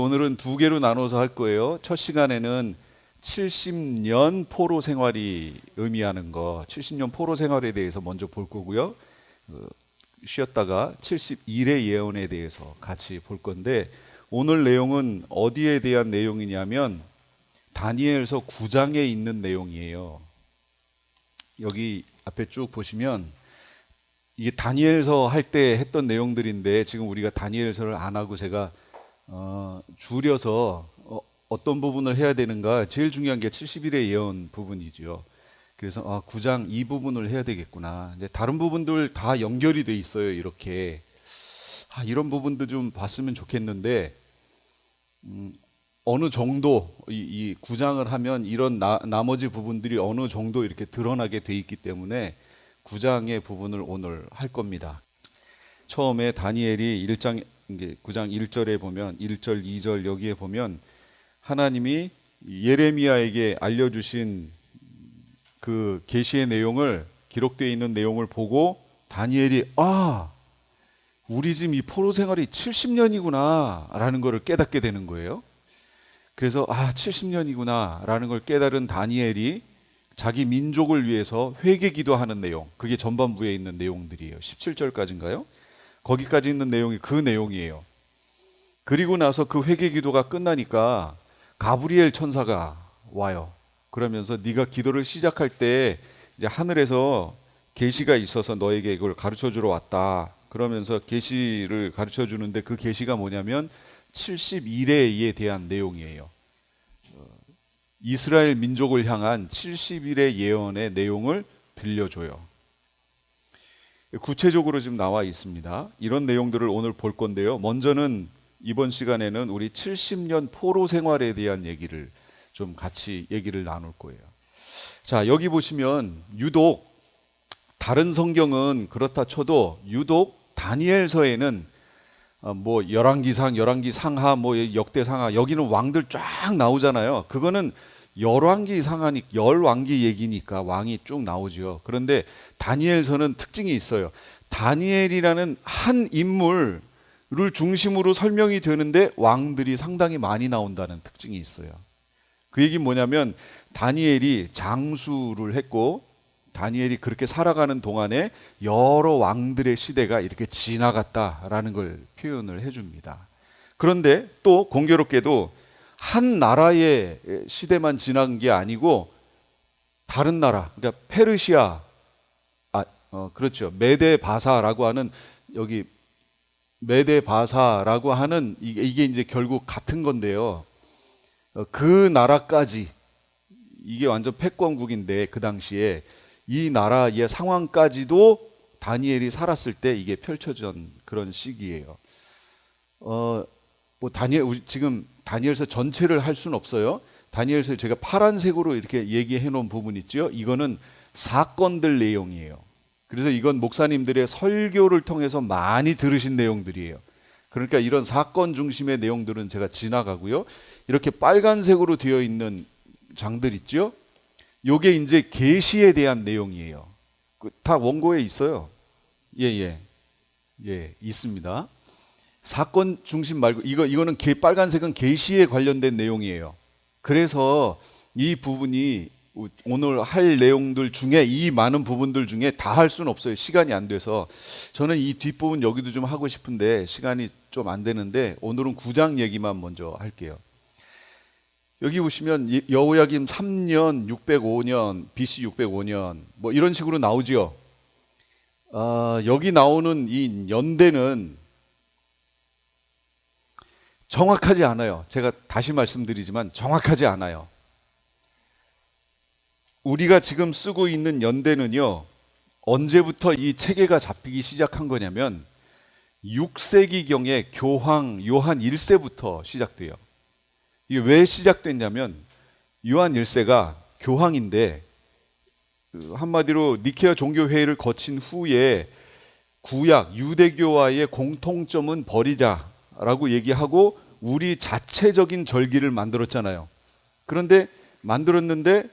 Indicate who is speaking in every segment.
Speaker 1: 오늘은 두 개로 나눠서 할 거예요. 첫 시간에는 70년 포로 생활이 의미하는 거, 70년 포로 생활에 대해서 먼저 볼 거고요. 쉬었다가 71의 예언에 대해서 같이 볼 건데, 오늘 내용은 어디에 대한 내용이냐면 다니엘서 9장에 있는 내용이에요. 여기 앞에 쭉 보시면 이게 다니엘서 할 때 했던 내용들인데, 지금 우리가 다니엘서를 안 하고 제가 줄여서 어떤 부분을 해야 되는가, 제일 중요한 게 70일의 예언 부분이죠. 그래서 9장 이 부분을 해야 되겠구나. 이제 다른 부분들 다 연결이 돼 있어요. 이렇게 이런 부분도 좀 봤으면 좋겠는데, 어느 정도 이 9장을 하면 이런 나머지 부분들이 어느 정도 이렇게 드러나게 돼 있기 때문에 9장의 부분을 오늘 할 겁니다. 처음에 다니엘이 9장 1절에 보면 1절, 2절 여기에 보면 하나님이 예레미야에게 알려주신 그 계시의 내용을, 기록되어 있는 내용을 보고 다니엘이 우리 지금 이 포로 생활이 70년이구나 라는 것을 깨닫게 되는 거예요. 그래서 70년이구나 라는 걸 깨달은 다니엘이 자기 민족을 위해서 회개 기도하는 내용, 그게 전반부에 있는 내용들이에요. 17절까지인가요? 거기까지 있는 내용이 그 내용이에요. 그리고 나서 그 회개 기도가 끝나니까 가브리엘 천사가 와요. 그러면서 네가 기도를 시작할 때 이제 하늘에서 계시가 있어서 너에게 이걸 가르쳐 주러 왔다. 그러면서 계시를 가르쳐 주는데, 그 계시가 뭐냐면 70일에 대한 내용이에요. 이스라엘 민족을 향한 70일의 예언의 내용을 들려줘요. 구체적으로 지금 나와 있습니다. 이런 내용들을 오늘 볼 건데요. 먼저는 이번 시간에는 우리 70년 포로 생활에 대한 얘기를 좀 같이 얘기를 나눌 거예요. 자, 여기 보시면 유독 다른 성경은 그렇다 쳐도 유독 다니엘서에는 열왕기상, 열왕기상하, 역대상하, 여기는 왕들 쫙 나오잖아요. 그거는 열왕기 상하니 열왕기 얘기니까 왕이 쭉 나오죠. 그런데 다니엘서는 특징이 있어요. 다니엘이라는 한 인물을 중심으로 설명이 되는데 왕들이 상당히 많이 나온다는 특징이 있어요. 그 얘기는 뭐냐면 다니엘이 장수를 했고, 다니엘이 그렇게 살아가는 동안에 여러 왕들의 시대가 이렇게 지나갔다라는 걸 표현을 해줍니다. 그런데 또 공교롭게도 한 나라의 시대만 지난 게 아니고 다른 나라, 그러니까 페르시아, 그렇죠. 메데바사라고 하는, 여기 메데바사라고 하는 이게 이제 결국 같은 건데요. 그 나라까지, 이게 완전 패권국인데 그 당시에 이 나라의 상황까지도 다니엘이 살았을 때 이게 펼쳐진 그런 시기예요. 우리 지금 다니엘서 전체를 할 수는 없어요. 다니엘서 제가 파란색으로 이렇게 얘기해 놓은 부분 있죠. 이거는 사건들 내용이에요. 그래서 이건 목사님들의 설교를 통해서 많이 들으신 내용들이에요. 그러니까 이런 사건 중심의 내용들은 제가 지나가고요. 이렇게 빨간색으로 되어 있는 장들 있죠. 요게 이제 계시에 대한 내용이에요. 다 원고에 있어요. 예, 있습니다. 사건 중심 말고 이거는 빨간색은 계시에 관련된 내용이에요. 그래서 이 부분이 오늘 할 내용들 중에, 이 많은 부분들 중에 다 할 수는 없어요. 시간이 안 돼서. 저는 이 뒷부분 여기도 좀 하고 싶은데 시간이 좀 안 되는데, 오늘은 9장 얘기만 먼저 할게요. 여기 보시면 여호야김 3년 605년, BC 605년 이런 식으로 나오죠. 여기 나오는 이 연대는 정확하지 않아요. 제가 다시 말씀드리지만 정확하지 않아요. 우리가 지금 쓰고 있는 연대는요, 언제부터 이 체계가 잡히기 시작한 거냐면 6세기경에 교황 요한 1세부터 시작돼요. 이게 왜 시작됐냐면, 요한 1세가 교황인데 한마디로 니케아 종교회의를 거친 후에 구약 유대교와의 공통점은 버리자라고 얘기하고 우리 자체적인 절기를 만들었잖아요. 그런데 만들었는데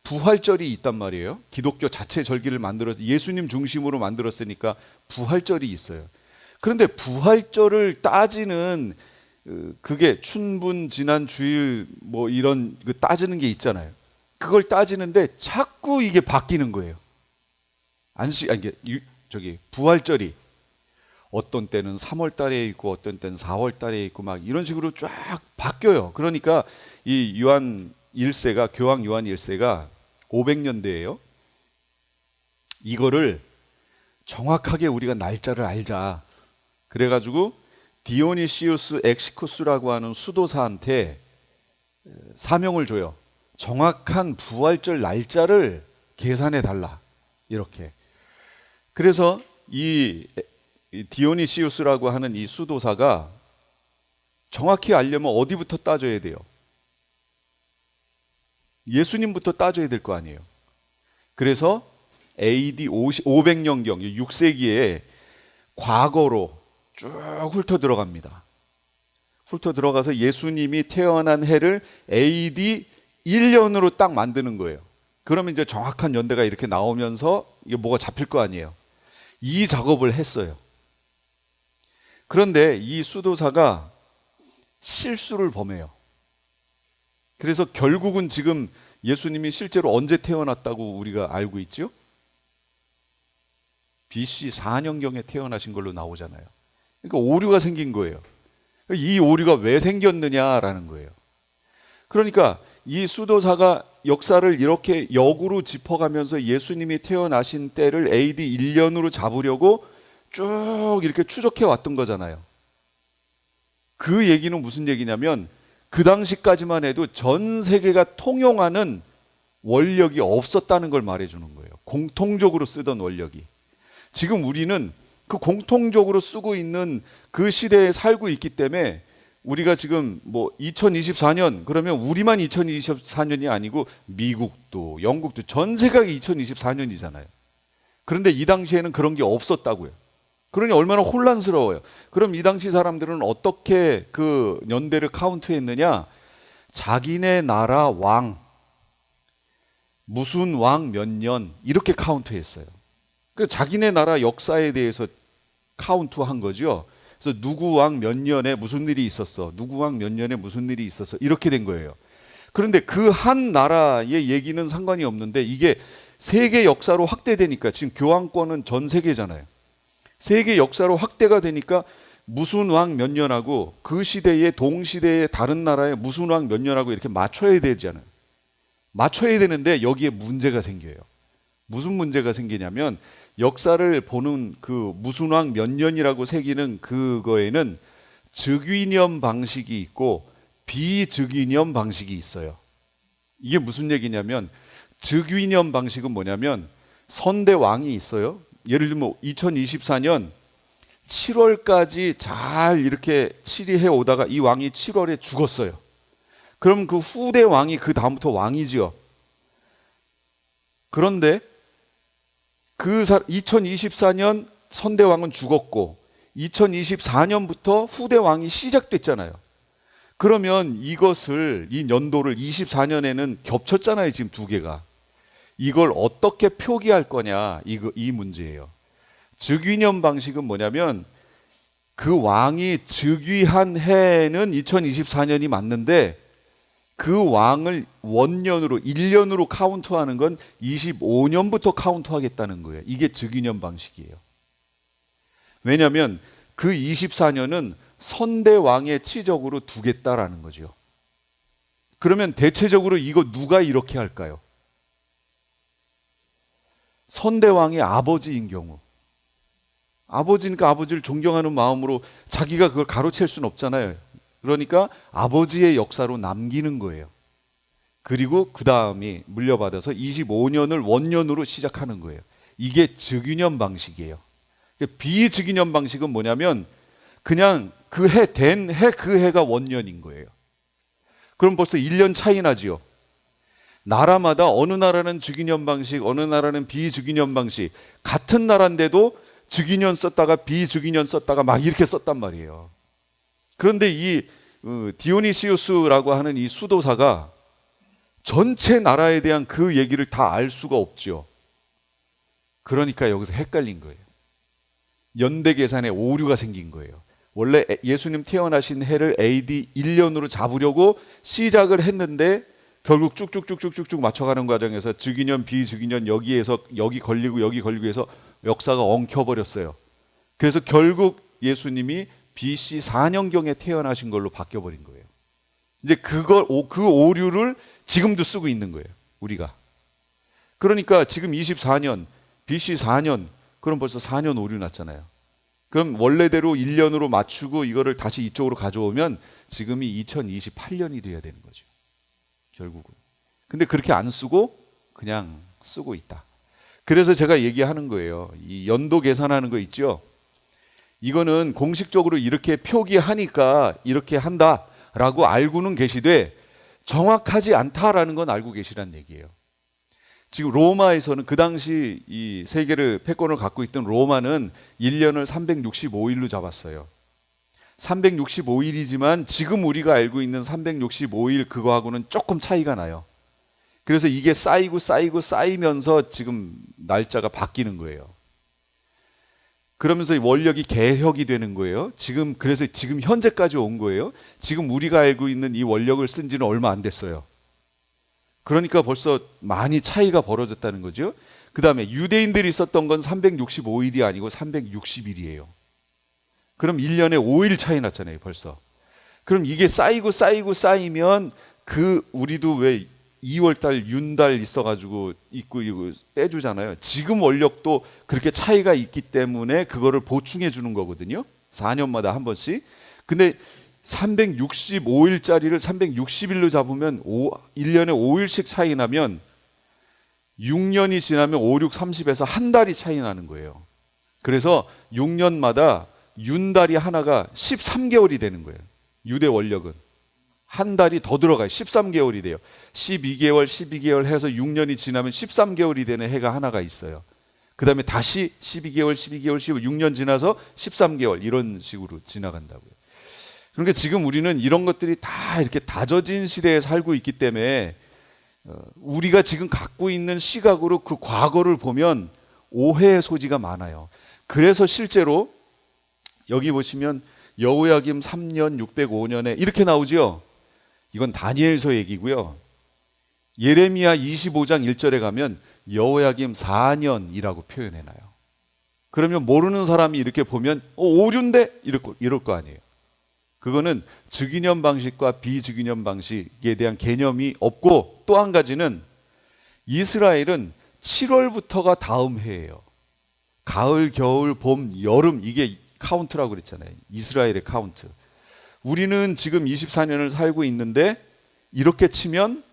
Speaker 1: 부활절이 있단 말이에요. 기독교 자체 절기를 만들어서 예수님 중심으로 만들었으니까 부활절이 있어요. 그런데 부활절을 따지는 그게 춘분 지난 주일 뭐 이런 그 따지는 게 있잖아요. 그걸 따지는데 자꾸 이게 바뀌는 거예요. 저기 부활절이 어떤 때는 3월 달에 있고 어떤 때는 4월 달에 있고 막 이런 식으로 쫙 바뀌어요. 그러니까 이 교황 요한 1세가 500년대예요. 이거를 정확하게 우리가 날짜를 알자. 그래가지고 디오니시우스 엑시쿠스라고 하는 수도사한테 사명을 줘요. 정확한 부활절 날짜를 계산해 달라. 이렇게. 그래서 이 디오니시우스라고 하는 이 수도사가 정확히 알려면 어디부터 따져야 돼요? 예수님부터 따져야 될 거 아니에요. 그래서 AD 500년경 6세기에 과거로 쭉 훑어 들어갑니다. 훑어 들어가서 예수님이 태어난 해를 AD 1년으로 딱 만드는 거예요. 그러면 이제 정확한 연대가 이렇게 나오면서 이게 뭐가 잡힐 거 아니에요. 이 작업을 했어요. 그런데 이 수도사가 실수를 범해요. 그래서 결국은 지금 예수님이 실제로 언제 태어났다고 우리가 알고 있죠? BC 4년경에 태어나신 걸로 나오잖아요. 그러니까 오류가 생긴 거예요. 이 오류가 왜 생겼느냐라는 거예요. 그러니까 이 수도사가 역사를 이렇게 역으로 짚어가면서 예수님이 태어나신 때를 AD 1년으로 잡으려고 쭉 이렇게 추적해 왔던 거잖아요. 그 얘기는 무슨 얘기냐면 그 당시까지만 해도 전 세계가 통용하는 원력이 없었다는 걸 말해주는 거예요. 공통적으로 쓰던 원력이. 지금 우리는 그 공통적으로 쓰고 있는 그 시대에 살고 있기 때문에 우리가 지금 뭐 2024년 그러면 우리만 2024년이 아니고 미국도 영국도 전 세계가 2024년이잖아요. 그런데 이 당시에는 그런 게 없었다고요. 그러니 얼마나 혼란스러워요. 그럼 이 당시 사람들은 어떻게 그 연대를 카운트했느냐? 자기네 나라 왕, 무슨 왕 몇 년 이렇게 카운트했어요. 그 자기네 나라 역사에 대해서 카운트한 거죠. 그래서 누구 왕 몇 년에 무슨 일이 있었어, 누구 왕 몇 년에 무슨 일이 있었어 이렇게 된 거예요. 그런데 그 한 나라의 얘기는 상관이 없는데 이게 세계 역사로 확대되니까 지금 교황권은 전 세계잖아요. 세계 역사로 확대가 되니까 무슨 왕 몇 년하고 그 시대의 동시대의 다른 나라의 무슨 왕 몇 년하고 이렇게 맞춰야 되잖아요. 맞춰야 되는데 여기에 문제가 생겨요. 무슨 문제가 생기냐면 역사를 보는 그 무슨 왕 몇 년이라고 새기는 그거에는 즉위년 방식이 있고 비즉위년 방식이 있어요. 이게 무슨 얘기냐면 즉위년 방식은 뭐냐면 선대 왕이 있어요. 예를 들면 2024년 7월까지 잘 이렇게 치리해 오다가 이 왕이 7월에 죽었어요. 그럼 그 후대 왕이 그 다음부터 왕이지요. 그런데 그 2024년 선대 왕은 죽었고 2024년부터 후대 왕이 시작됐잖아요. 그러면 이 연도를 24년에는 겹쳤잖아요. 지금 두 개가. 이걸 어떻게 표기할 거냐 이 문제예요. 즉위년 방식은 뭐냐면 그 왕이 즉위한 해는 2024년이 맞는데 그 왕을 원년으로 1년으로 카운트하는 건 25년부터 카운트하겠다는 거예요. 이게 즉위년 방식이에요. 왜냐하면 그 24년은 선대 왕의 치적으로 두겠다라는 거죠. 그러면 대체적으로 이거 누가 이렇게 할까요? 선대왕의 아버지인 경우. 아버지니까 아버지를 존경하는 마음으로 자기가 그걸 가로챌 수는 없잖아요. 그러니까 아버지의 역사로 남기는 거예요. 그리고 그 다음이 물려받아서 25년을 원년으로 시작하는 거예요. 이게 즉위년 방식이에요. 비즉위년 방식은 뭐냐면 그냥 그 해가 원년인 거예요. 그럼 벌써 1년 차이 나지요. 나라마다 어느 나라는 즉위년 방식, 어느 나라는 비즉위년 방식, 같은 나라인데도 즉위년 썼다가 비즉위년 썼다가 막 이렇게 썼단 말이에요. 그런데 이 디오니시우스라고 하는 이 수도사가 전체 나라에 대한 그 얘기를 다 알 수가 없죠. 그러니까 여기서 헷갈린 거예요. 연대 계산에 오류가 생긴 거예요. 원래 예수님 태어나신 해를 AD 1년으로 잡으려고 시작을 했는데 결국 쭉쭉쭉쭉쭉 맞춰가는 과정에서 즉위년 비즉위년 여기에서 여기 걸리고 해서 역사가 엉켜버렸어요. 그래서 결국 예수님이 BC 4년경에 태어나신 걸로 바뀌어버린 거예요. 이제 그 오류를 지금도 쓰고 있는 거예요, 우리가. 그러니까 지금 24년, BC 4년, 그럼 벌써 4년 오류 났잖아요. 그럼 원래대로 1년으로 맞추고 이거를 다시 이쪽으로 가져오면 지금이 2028년이 돼야 되는 거죠, 결국은. 근데 그렇게 안 쓰고 그냥 쓰고 있다. 그래서 제가 얘기하는 거예요. 이 연도 계산하는 거 있죠? 이거는 공식적으로 이렇게 표기하니까 이렇게 한다라고 알고는 계시되 정확하지 않다라는 건 알고 계시란 얘기예요. 지금 로마에서는 그 당시 이 세계를 패권을 갖고 있던 로마는 1년을 365일로 잡았어요. 365일이지만 지금 우리가 알고 있는 365일 그거하고는 조금 차이가 나요. 그래서 이게 쌓이면서 지금 날짜가 바뀌는 거예요. 그러면서 원력이 개혁이 되는 거예요. 그래서 지금 현재까지 온 거예요. 지금 우리가 알고 있는 이 원력을 쓴 지는 얼마 안 됐어요. 그러니까 벌써 많이 차이가 벌어졌다는 거죠. 그 다음에 유대인들이 썼던 건 365일이 아니고 360일이에요. 그럼 1년에 5일 차이 났잖아요, 벌써. 그럼 이게 쌓이면 우리도 왜 2월달 윤달 있어가지고 있고 이거 빼주잖아요. 지금 원력도 그렇게 차이가 있기 때문에 그거를 보충해 주는 거거든요. 4년마다 한 번씩. 근데 365일짜리를 360일로 잡으면 1년에 5일씩 차이 나면 6년이 지나면 5, 6, 30에서 한 달이 차이 나는 거예요. 그래서 6년마다 윤달이 하나가 13개월이 되는 거예요. 유대 원력은. 한 달이 더 들어가요. 13개월이 돼요. 12개월 해서 6년이 지나면 13개월이 되는 해가 하나가 있어요. 그 다음에 다시 12개월, 6년 지나서 13개월 이런 식으로 지나간다고요. 그러니까 지금 우리는 이런 것들이 다 이렇게 다져진 시대에 살고 있기 때문에 우리가 지금 갖고 있는 시각으로 그 과거를 보면 오해의 소지가 많아요. 그래서 실제로 여기 보시면 여호야김 3년 605년에 이렇게 나오죠. 이건 다니엘서 얘기고요. 예레미야 25장 1절에 가면 여호야김 4년이라고 표현해놔요. 그러면 모르는 사람이 이렇게 보면 오류인데 이럴 거 아니에요. 그거는 즉위년 방식과 비즉위년 방식에 대한 개념이 없고, 또 한 가지는 이스라엘은 7월부터가 다음 해예요. 가을, 겨울, 봄, 여름, 이게 카운트라고 그랬잖아요. 이스라엘의 카운트. 우리는 지금 24년을 살고 있는데 이렇게 치면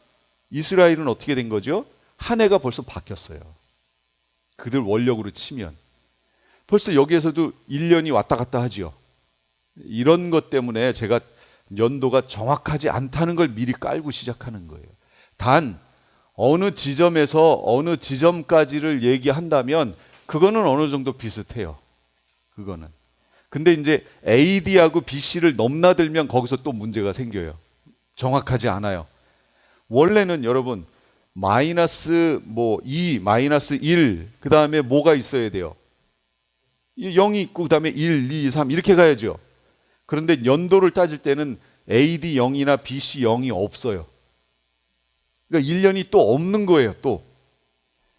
Speaker 1: 이스라엘은 어떻게 된 거죠? 한 해가 벌써 바뀌었어요. 그들 원력으로 치면 벌써 여기에서도 1년이 왔다 갔다 하지요. 이런 것 때문에 제가 연도가 정확하지 않다는 걸 미리 깔고 시작하는 거예요. 단 어느 지점에서 어느 지점까지를 얘기한다면 그거는 어느 정도 비슷해요. 그거는. 근데 이제 AD하고 BC를 넘나들면 거기서 또 문제가 생겨요. 정확하지 않아요. 원래는 여러분 마이너스 2, 마이너스 1, 그 다음에 뭐가 있어야 돼요? 0이 있고 그 다음에 1, 2, 3 이렇게 가야죠. 그런데 연도를 따질 때는 AD 0이나 BC 0이 없어요. 그러니까 1년이 또 없는 거예요, 또.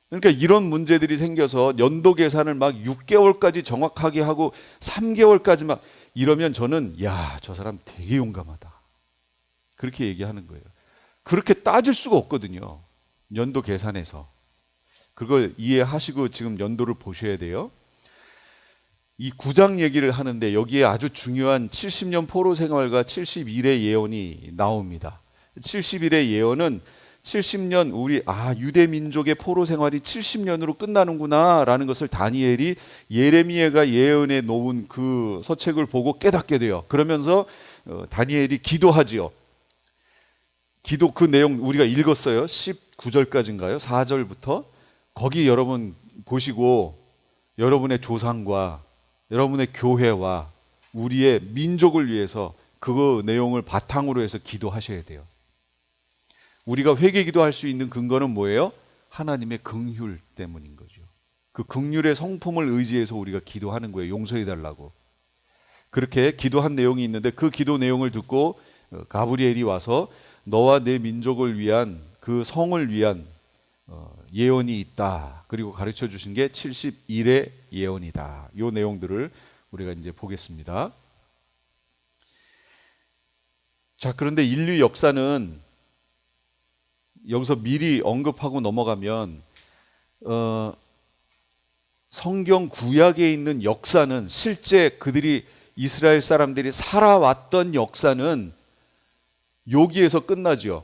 Speaker 1: 그러니까 이런 문제들이 생겨서 연도 계산을 막 6개월까지 정확하게 하고 3개월까지 막 이러면 저는 저 사람 되게 용감하다. 그렇게 얘기하는 거예요. 그렇게 따질 수가 없거든요. 연도 계산에서. 그걸 이해하시고 지금 연도를 보셔야 돼요. 이 9장 얘기를 하는데 여기에 아주 중요한 70년 포로 생활과 70일의 예언이 나옵니다. 70일의 예언은 70년 유대 민족의 포로 생활이 70년으로 끝나는구나 라는 것을 다니엘이 예레미야가 예언해 놓은 그 서책을 보고 깨닫게 돼요. 그러면서 다니엘이 기도하지요. 기도 그 내용 우리가 읽었어요. 19절까지인가요? 4절부터. 거기 여러분 보시고 여러분의 조상과 여러분의 교회와 우리의 민족을 위해서 그 내용을 바탕으로 해서 기도하셔야 돼요. 우리가 회개 기도할 수 있는 근거는 뭐예요? 하나님의 긍휼 때문인 거죠. 그 긍휼의 성품을 의지해서 우리가 기도하는 거예요. 용서해 달라고. 그렇게 기도한 내용이 있는데 그 기도 내용을 듣고 가브리엘이 와서 너와 내 민족을 위한 그 성을 위한 예언이 있다. 그리고 가르쳐 주신 게 71의 예언이다. 이 내용들을 우리가 이제 보겠습니다. 자, 그런데 인류 역사는 여기서 미리 언급하고 넘어가면 성경 구약에 있는 역사는 실제 그들이 이스라엘 사람들이 살아왔던 역사는 여기에서 끝나죠.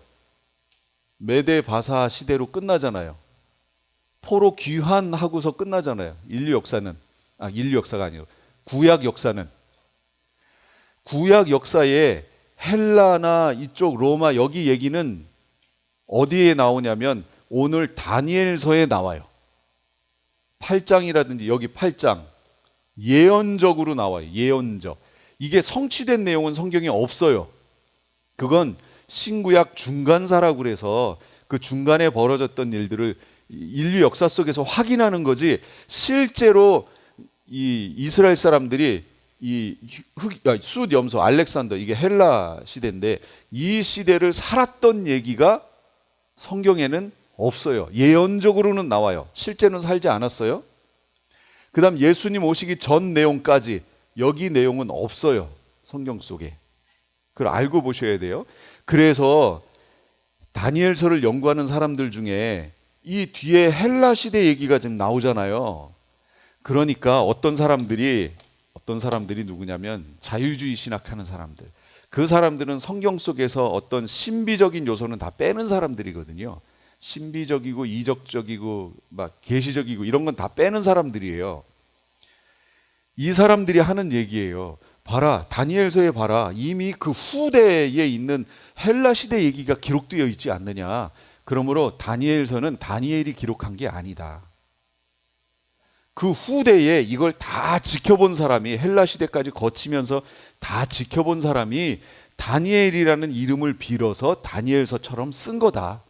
Speaker 1: 메데 바사 시대로 끝나잖아요. 포로 귀환하고서 끝나잖아요. 인류 역사가 아니고 구약 역사는. 구약 역사에 헬라나 이쪽 로마 여기 얘기는 어디에 나오냐면 오늘 다니엘서에 나와요. 8장이라든지 여기 8장 예언적으로 나와요. 예언적. 이게 성취된 내용은 성경에 없어요. 그건 신구약 중간사라고 그래서 그 중간에 벌어졌던 일들을 인류 역사 속에서 확인하는 거지, 실제로 이 이스라엘 사람들이 이 숫 염소 알렉산더, 이게 헬라 시대인데 이 시대를 살았던 얘기가 성경에는 없어요. 예언적으로는 나와요. 실제는 살지 않았어요. 그 다음 예수님 오시기 전 내용까지 여기 내용은 없어요. 성경 속에. 그걸 알고 보셔야 돼요. 그래서 다니엘서를 연구하는 사람들 중에 이 뒤에 헬라 시대 얘기가 지금 나오잖아요. 그러니까 어떤 사람들이 누구냐면 자유주의 신학하는 사람들. 그 사람들은 성경 속에서 어떤 신비적인 요소는 다 빼는 사람들이거든요. 신비적이고 이적적이고 막 계시적이고 이런 건 다 빼는 사람들이에요. 이 사람들이 하는 얘기예요. 봐라, 다니엘서에 봐라. 이미 그 후대에 있는 헬라 시대 얘기가 기록되어 있지 않느냐. 그러므로 다니엘서는 다니엘이 기록한 게 아니다. 그 후대에 이걸 다 지켜본 사람이, 헬라 시대까지 거치면서 다 지켜본 사람이 다니엘이라는 이름을 빌어서 다니엘서처럼 쓴 거다.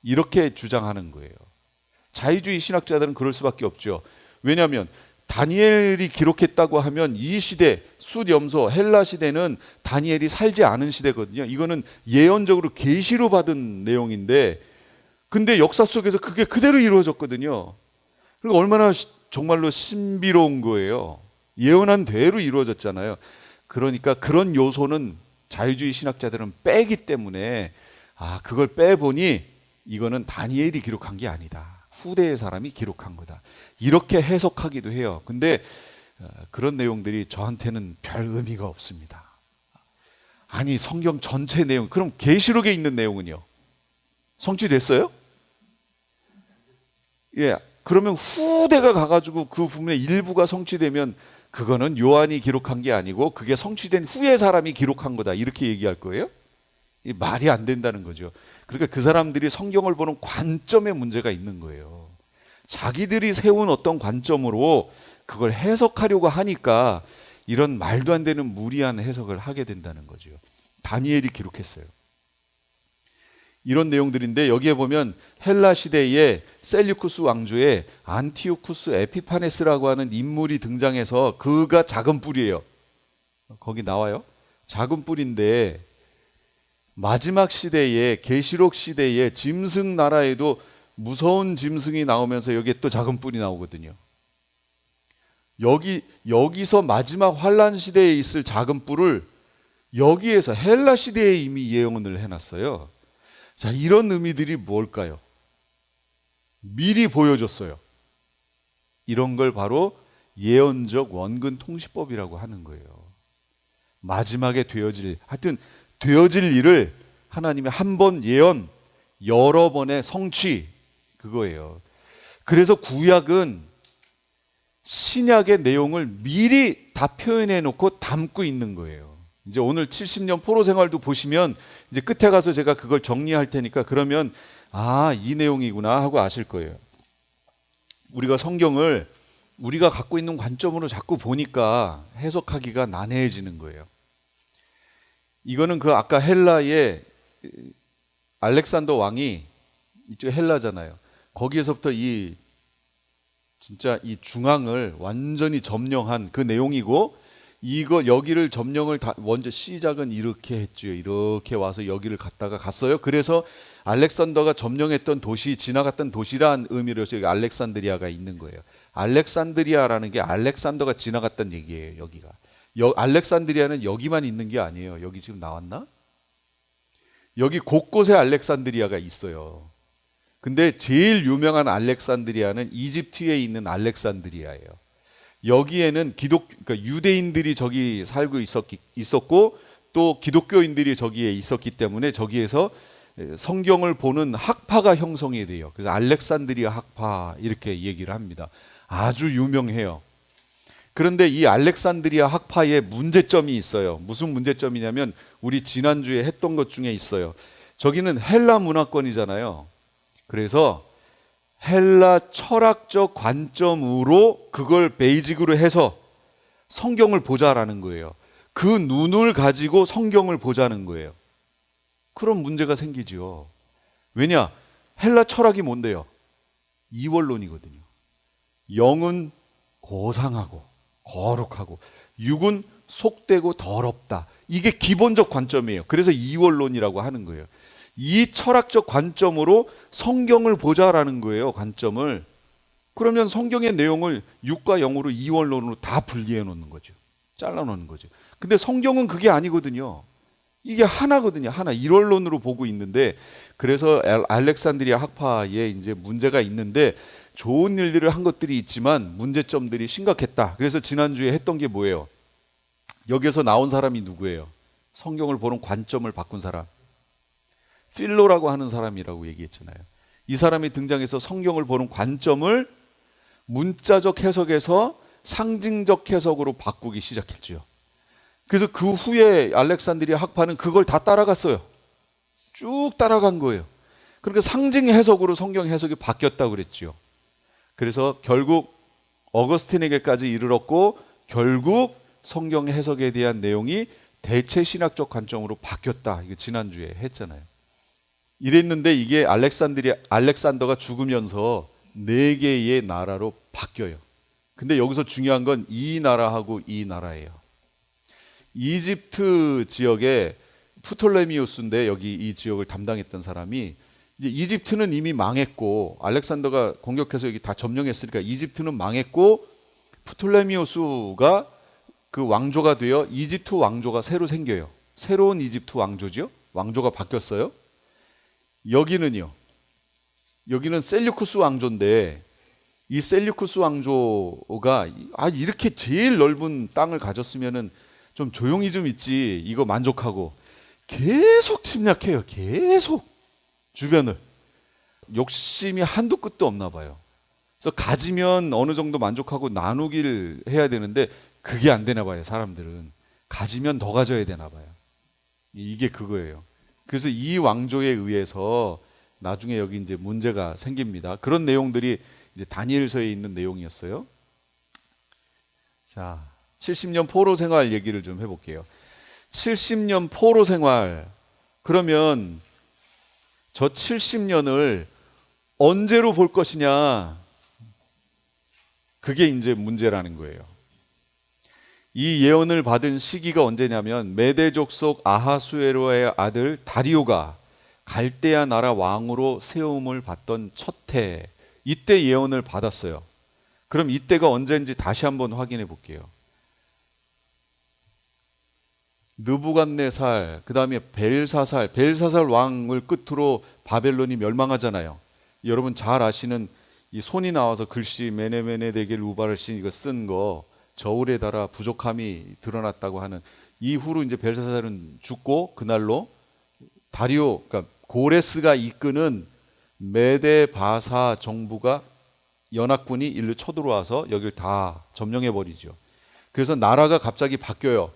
Speaker 1: 이렇게 주장하는 거예요. 자유주의 신학자들은 그럴 수밖에 없죠. 왜냐하면 다니엘이 기록했다고 하면 이 시대, 숫 염소 헬라 시대는 다니엘이 살지 않은 시대거든요. 이거는 예언적으로 계시로 받은 내용인데, 근데 역사 속에서 그게 그대로 이루어졌거든요. 그러니까 얼마나 정말로 신비로운 거예요. 예언한 대로 이루어졌잖아요. 그러니까 그런 요소는 자유주의 신학자들은 빼기 때문에 그걸 빼보니 이거는 다니엘이 기록한 게 아니다. 후대의 사람이 기록한 거다. 이렇게 해석하기도 해요. 근데 그런 내용들이 저한테는 별 의미가 없습니다. 아니, 성경 전체 내용, 그럼 계시록에 있는 내용은요? 성취됐어요? 예. 그러면 후대가 가가지고 그 부분의 일부가 성취되면 그거는 요한이 기록한 게 아니고 그게 성취된 후의 사람이 기록한 거다. 이렇게 얘기할 거예요? 이 말이 안 된다는 거죠. 그러니까 그 사람들이 성경을 보는 관점에 문제가 있는 거예요. 자기들이 세운 어떤 관점으로 그걸 해석하려고 하니까 이런 말도 안 되는 무리한 해석을 하게 된다는 거죠. 다니엘이 기록했어요. 이런 내용들인데 여기에 보면 헬라 시대에 셀류쿠스 왕조의 안티오쿠스 에피파네스라고 하는 인물이 등장해서 그가 작은 뿔이에요. 거기 나와요. 작은 뿔인데 마지막 시대에, 계시록 시대에 짐승 나라에도 무서운 짐승이 나오면서 여기에 또 작은 뿔이 나오거든요. 여기서 마지막 환란 시대에 있을 작은 뿔을 여기에서 헬라 시대에 이미 예언을 해놨어요. 자, 이런 의미들이 뭘까요? 미리 보여줬어요. 이런 걸 바로 예언적 원근 통시법이라고 하는 거예요. 마지막에 하여튼 되어질 일을 하나님이 한 번 예언, 여러 번의 성취, 그거예요. 그래서 구약은 신약의 내용을 미리 다 표현해 놓고 담고 있는 거예요. 이제 오늘 70년 포로 생활도 보시면 이제 끝에 가서 제가 그걸 정리할 테니까 그러면 이 내용이구나 하고 아실 거예요. 우리가 성경을 우리가 갖고 있는 관점으로 자꾸 보니까 해석하기가 난해해지는 거예요. 이거는 그 아까 헬라의 알렉산더 왕이 이쪽 헬라잖아요. 거기에서부터 진짜 이 중앙을 완전히 점령한 그 내용이고, 이거 여기를 점령을 먼저 시작은 이렇게 했죠. 이렇게 와서 여기를 갔어요. 그래서 알렉산더가 점령했던 도시, 지나갔던 도시란 의미로서 여기 알렉산드리아가 있는 거예요. 알렉산드리아라는 게 알렉산더가 지나갔던 얘기예요. 여기가. 알렉산드리아는 여기만 있는 게 아니에요. 여기 지금 나왔나? 여기 곳곳에 알렉산드리아가 있어요. 근데 제일 유명한 알렉산드리아는 이집트에 있는 알렉산드리아예요. 여기에는 그러니까 유대인들이 저기 살고 있었고 또 기독교인들이 저기에 있었기 때문에 저기에서 성경을 보는 학파가 형성이 돼요. 그래서 알렉산드리아 학파 이렇게 얘기를 합니다. 아주 유명해요. 그런데 이 알렉산드리아 학파에 문제점이 있어요. 무슨 문제점이냐면 우리 지난주에 했던 것 중에 있어요. 저기는 헬라 문화권이잖아요. 그래서 헬라 철학적 관점으로 그걸 베이직으로 해서 성경을 보자라는 거예요. 그 눈을 가지고 성경을 보자는 거예요. 그런 문제가 생기죠. 왜냐? 헬라 철학이 뭔데요? 이원론이거든요. 영은 고상하고 거룩하고 육은 속되고 더럽다. 이게 기본적 관점이에요. 그래서 이원론이라고 하는 거예요. 이 철학적 관점으로 성경을 보자라는 거예요. 관점을. 그러면 성경의 내용을 육과 영으로 이원론으로 다 분리해 놓는 거죠. 잘라 놓는 거죠. 근데 성경은 그게 아니거든요. 이게 하나거든요. 하나. 일원론으로 보고 있는데 그래서 알렉산드리아 학파에 이제 문제가 있는데 좋은 일들을 한 것들이 있지만 문제점들이 심각했다. 그래서 지난주에 했던 게 뭐예요? 여기서 나온 사람이 누구예요? 성경을 보는 관점을 바꾼 사람. 필로라고 하는 사람이라고 얘기했잖아요. 이 사람이 등장해서 성경을 보는 관점을 문자적 해석에서 상징적 해석으로 바꾸기 시작했죠. 그래서 그 후에 알렉산드리아 학파는 그걸 다 따라갔어요. 쭉 따라간 거예요. 그러니까 상징 해석으로 성경 해석이 바뀌었다고 그랬죠. 그래서 결국 어거스틴에게까지 이르렀고 결국 성경 해석에 대한 내용이 대체 신학적 관점으로 바뀌었다. 이거 지난주에 했잖아요. 이랬는데 이게 알렉산더가 죽으면서 4개의 나라로 바뀌어요. 근데 여기서 중요한 건 이 나라하고 이 나라예요. 이집트 지역에 프톨레미우스인데 여기 이 지역을 담당했던 사람이 이제 이집트는 이미 망했고 알렉산더가 공격해서 여기 다 점령했으니까 이집트는 망했고 프톨레미우스가 그 왕조가 되어 이집트 왕조가 새로 생겨요. 새로운 이집트 왕조죠. 왕조가 바뀌었어요. 여기는요. 여기는 셀류쿠스 왕조인데 이 셀류쿠스 왕조가 이렇게 제일 넓은 땅을 가졌으면은 좀 조용히 좀 있지. 이거 만족하고 계속 침략해요. 계속 주변을. 욕심이 한도 끝도 없나 봐요. 그래서 가지면 어느 정도 만족하고 나누기를 해야 되는데 그게 안 되나 봐요. 사람들은 가지면 더 가져야 되나 봐요. 이게 그거예요. 그래서 이 왕조에 의해서 나중에 여기 이제 문제가 생깁니다. 그런 내용들이 이제 다니엘서에 있는 내용이었어요. 자, 70년 포로 생활 얘기를 좀 해볼게요. 70년 포로 생활. 그러면 저 70년을 언제로 볼 것이냐? 그게 이제 문제라는 거예요. 이 예언을 받은 시기가 언제냐면 메대 족속 아하수에로의 아들 다리오가 갈대아 나라 왕으로 세움을 받던 첫 해, 이때 예언을 받았어요. 그럼 이때가 언제인지 다시 한번 확인해 볼게요. 느부갓네살, 그 다음에 벨사살 왕을 끝으로 바벨론이 멸망하잖아요. 여러분 잘 아시는 이 손이 나와서 글씨 메네메네 데겔 우바르신 이거 쓴 거 저울에 달아 부족함이 드러났다고 하는 이후로 이제 벨사살은 죽고 그날로 다리오, 그러니까 고레스가 이끄는 메데 바사 정부가 연합군이 일로 쳐들어와서 여기를 다 점령해 버리죠. 그래서 나라가 갑자기 바뀌어요.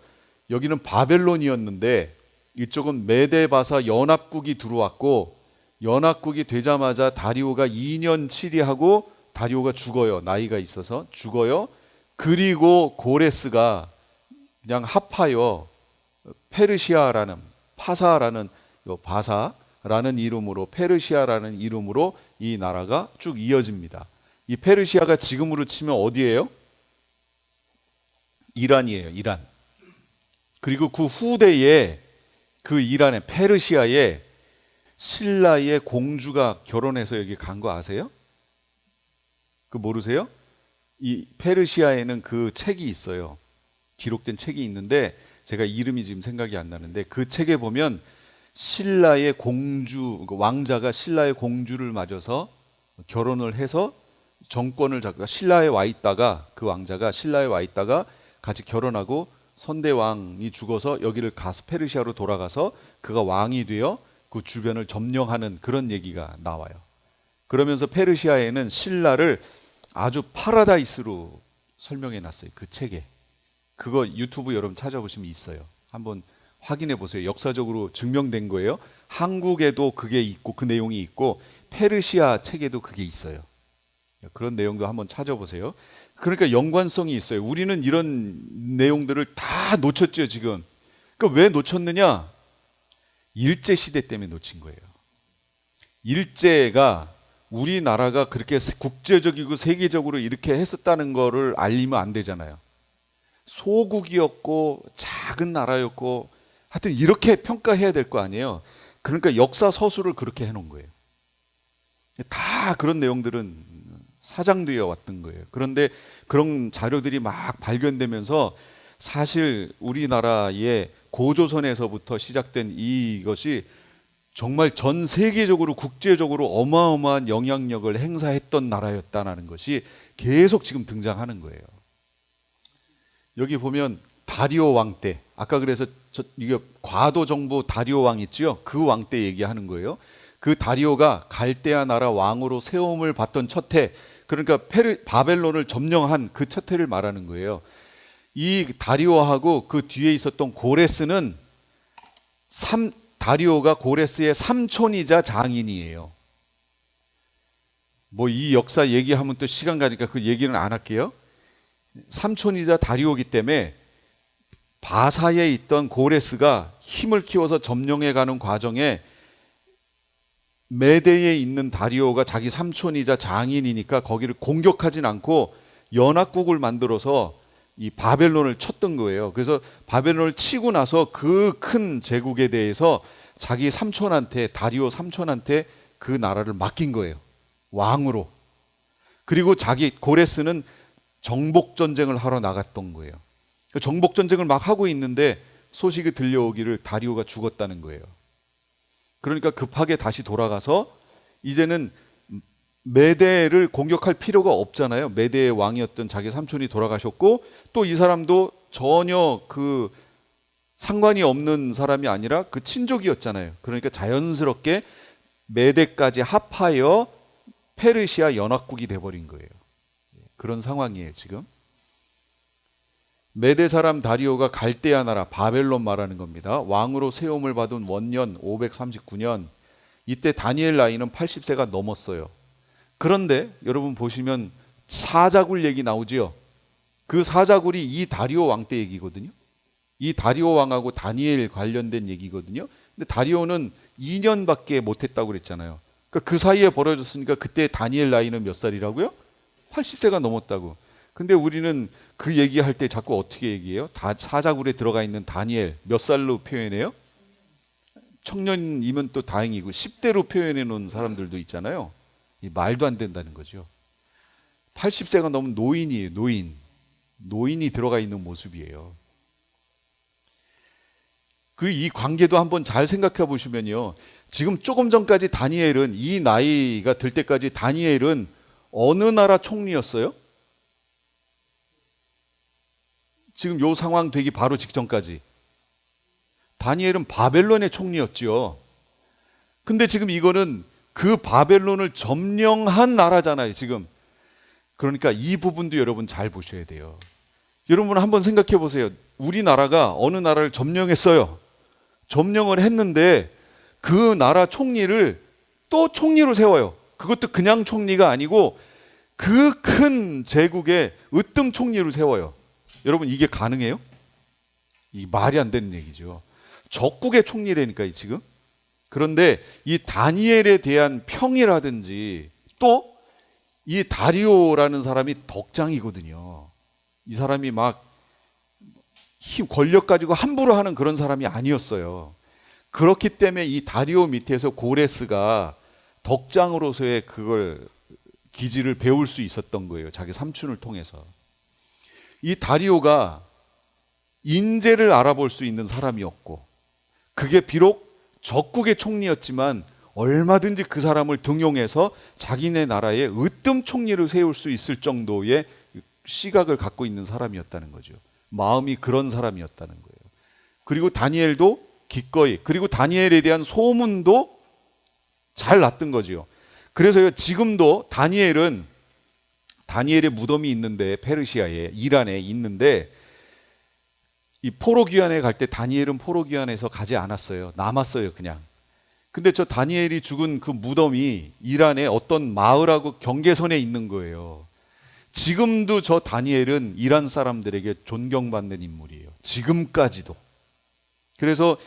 Speaker 1: 여기는 바벨론이었는데 이쪽은 메데 바사 연합국이 들어왔고 연합국이 되자마자 다리오가 2년 치리하고 다리오가 죽어요. 나이가 있어서 죽어요. 그리고 고레스가 그냥 합하여 페르시아라는 파사라는 바사라는 이름으로 페르시아라는 이름으로 이 나라가 쭉 이어집니다. 이 페르시아가 지금으로 치면 어디예요? 이란이에요. 이란. 그리고 그 후대에 그 이란의 페르시아에 신라의 공주가 결혼해서 여기 간 거 아세요? 그 모르세요? 이 페르시아에는 그 책이 있어요. 기록된 책이 있는데 제가 이름이 지금 생각이 안 나는데 그 책에 보면 신라의 공주, 왕자가 신라의 공주를 맞아서 결혼을 해서 정권을 잡고 신라에 와 있다가 그 왕자가 신라에 와 있다가 같이 결혼하고 선대왕이 죽어서 여기를 가서 페르시아로 돌아가서 그가 왕이 되어 그 주변을 점령하는 그런 얘기가 나와요. 그러면서 페르시아에는 신라를 아주 파라다이스로 설명해 놨어요. 그 책에. 그거 유튜브 여러분 찾아보시면 있어요. 한번 확인해 보세요. 역사적으로 증명된 거예요. 한국에도 그게 있고 그 내용이 있고 페르시아 책에도 그게 있어요. 그런 내용도 한번 찾아보세요. 그러니까 연관성이 있어요. 우리는 이런 내용들을 다 놓쳤죠, 지금. 그러니까 왜 놓쳤느냐? 일제 시대 때문에 놓친 거예요. 일제가 우리나라가 그렇게 국제적이고 세계적으로 이렇게 했었다는 거를 알리면 안 되잖아요. 소국이었고 작은 나라였고 하여튼 이렇게 평가해야 될 거 아니에요. 그러니까 역사 서술을 그렇게 해놓은 거예요. 다 그런 내용들은 사장되어 왔던 거예요. 그런데 그런 자료들이 막 발견되면서 사실 우리나라의 고조선에서부터 시작된 이것이 정말 전 세계적으로 국제적으로 어마어마한 영향력을 행사했던 나라였다는 것이 계속 지금 등장하는 거예요. 여기 보면 다리오 왕 때, 아까 그래서 이게 과도 정부 다리오 왕 있죠? 그 왕 때 얘기하는 거예요. 그 다리오가 갈대아 나라 왕으로 세움을 받던 첫 해, 그러니까 바벨론을 점령한 그 첫 해를 말하는 거예요. 이 다리오하고 그 뒤에 있었던 고레스는 다리오가 고레스의 삼촌이자 장인이에요. 뭐 이 역사 얘기하면 또 시간 가니까 그 얘기는 안 할게요. 삼촌이자 다리오기 때문에 바사에 있던 고레스가 힘을 키워서 점령해가는 과정에 메대에 있는 다리오가 자기 삼촌이자 장인이니까 거기를 공격하진 않고 연합국을 만들어서 이 바벨론을 쳤던 거예요. 그래서 바벨론을 치고 나서 그 큰 제국에 대해서 자기 삼촌한테, 다리오 삼촌한테 그 나라를 맡긴 거예요. 왕으로. 그리고 자기 고레스는 정복 전쟁을 하러 나갔던 거예요. 정복 전쟁을 막 하고 있는데 소식이 들려오기를 다리오가 죽었다는 거예요. 그러니까 급하게 다시 돌아가서 이제는 메대를 공격할 필요가 없잖아요. 메대의 왕이었던 자기 삼촌이 돌아가셨고 또 이 사람도 전혀 그 상관이 없는 사람이 아니라 그 친족이었잖아요. 그러니까 자연스럽게 메대까지 합하여 페르시아 연합국이 돼버린 거예요. 그런 상황이에요, 지금. 메대 사람 다리오가 갈대아 나라 바벨론 말하는 겁니다. 왕으로 세움을 받은 원년 539년, 이때 다니엘 나이는 80세가 넘었어요. 그런데 여러분 보시면 사자굴 얘기 나오지요. 그 사자굴이 이 다리오 왕 때 얘기거든요. 이 다리오 왕하고 다니엘 관련된 얘기거든요. 근데 다리오는 2년밖에 못했다고 그랬잖아요. 그러니까 그 사이에 벌어졌으니까 그때 다니엘 나이는 몇 살이라고요? 80세가 넘었다고. 근데 우리는 그 얘기할 때 자꾸 어떻게 얘기해요? 사자굴에 들어가 있는 다니엘 몇 살로 표현해요? 청년이면 또 다행이고 10대로 표현해 놓은 사람들도 있잖아요. 말도 안 된다는 거죠. 80세가 넘은 노인이에요. 노인이 들어가 있는 모습이에요. 그리고 이 관계도 한번 잘 생각해 보시면요. 지금 조금 전까지 다니엘은, 이 나이가 될 때까지 다니엘은 어느 나라 총리였어요? 지금 요 상황 되기 바로 직전까지 다니엘은 바벨론의 총리였죠. 근데 지금 이거는 그 바벨론을 점령한 나라잖아요, 지금. 그러니까 이 부분도 여러분 잘 보셔야 돼요. 여러분 한번 생각해 보세요. 우리나라가 어느 나라를 점령했어요. 점령을 했는데 그 나라 총리를 또 총리로 세워요. 그것도 그냥 총리가 아니고 그 큰 제국의 으뜸 총리로 세워요. 여러분 이게 가능해요? 이 말이 안 되는 얘기죠. 적국의 총리라니까 지금. 그런데 이 다니엘에 대한 평이라든지 또 이 다리오라는 사람이 덕장이거든요. 이 사람이 막 권력 가지고 함부로 하는 그런 사람이 아니었어요. 그렇기 때문에 이 다리오 밑에서 고레스가 덕장으로서의 그걸 기질을 배울 수 있었던 거예요. 자기 삼촌을 통해서. 이 다리오가 인재를 알아볼 수 있는 사람이었고, 그게 비록 적국의 총리였지만 얼마든지 그 사람을 등용해서 자기네 나라에 으뜸 총리를 세울 수 있을 정도의 시각을 갖고 있는 사람이었다는 거죠. 마음이 그런 사람이었다는 거예요. 그리고 다니엘도 기꺼이, 그리고 다니엘에 대한 소문도 잘 났던 거죠. 그래서요, 지금도 다니엘의 무덤이 있는데, 페르시아에, 이란에 있는데, 이 포로 귀환에 갈 때 다니엘은 포로 귀환에서 가지 않았어요. 남았어요, 그냥. 근데 저 다니엘이 죽은 그 무덤이 이란의 어떤 마을하고 경계선에 있는 거예요. 지금도 저 다니엘은 이란 사람들에게 존경받는 인물이에요. 지금까지도. 그래서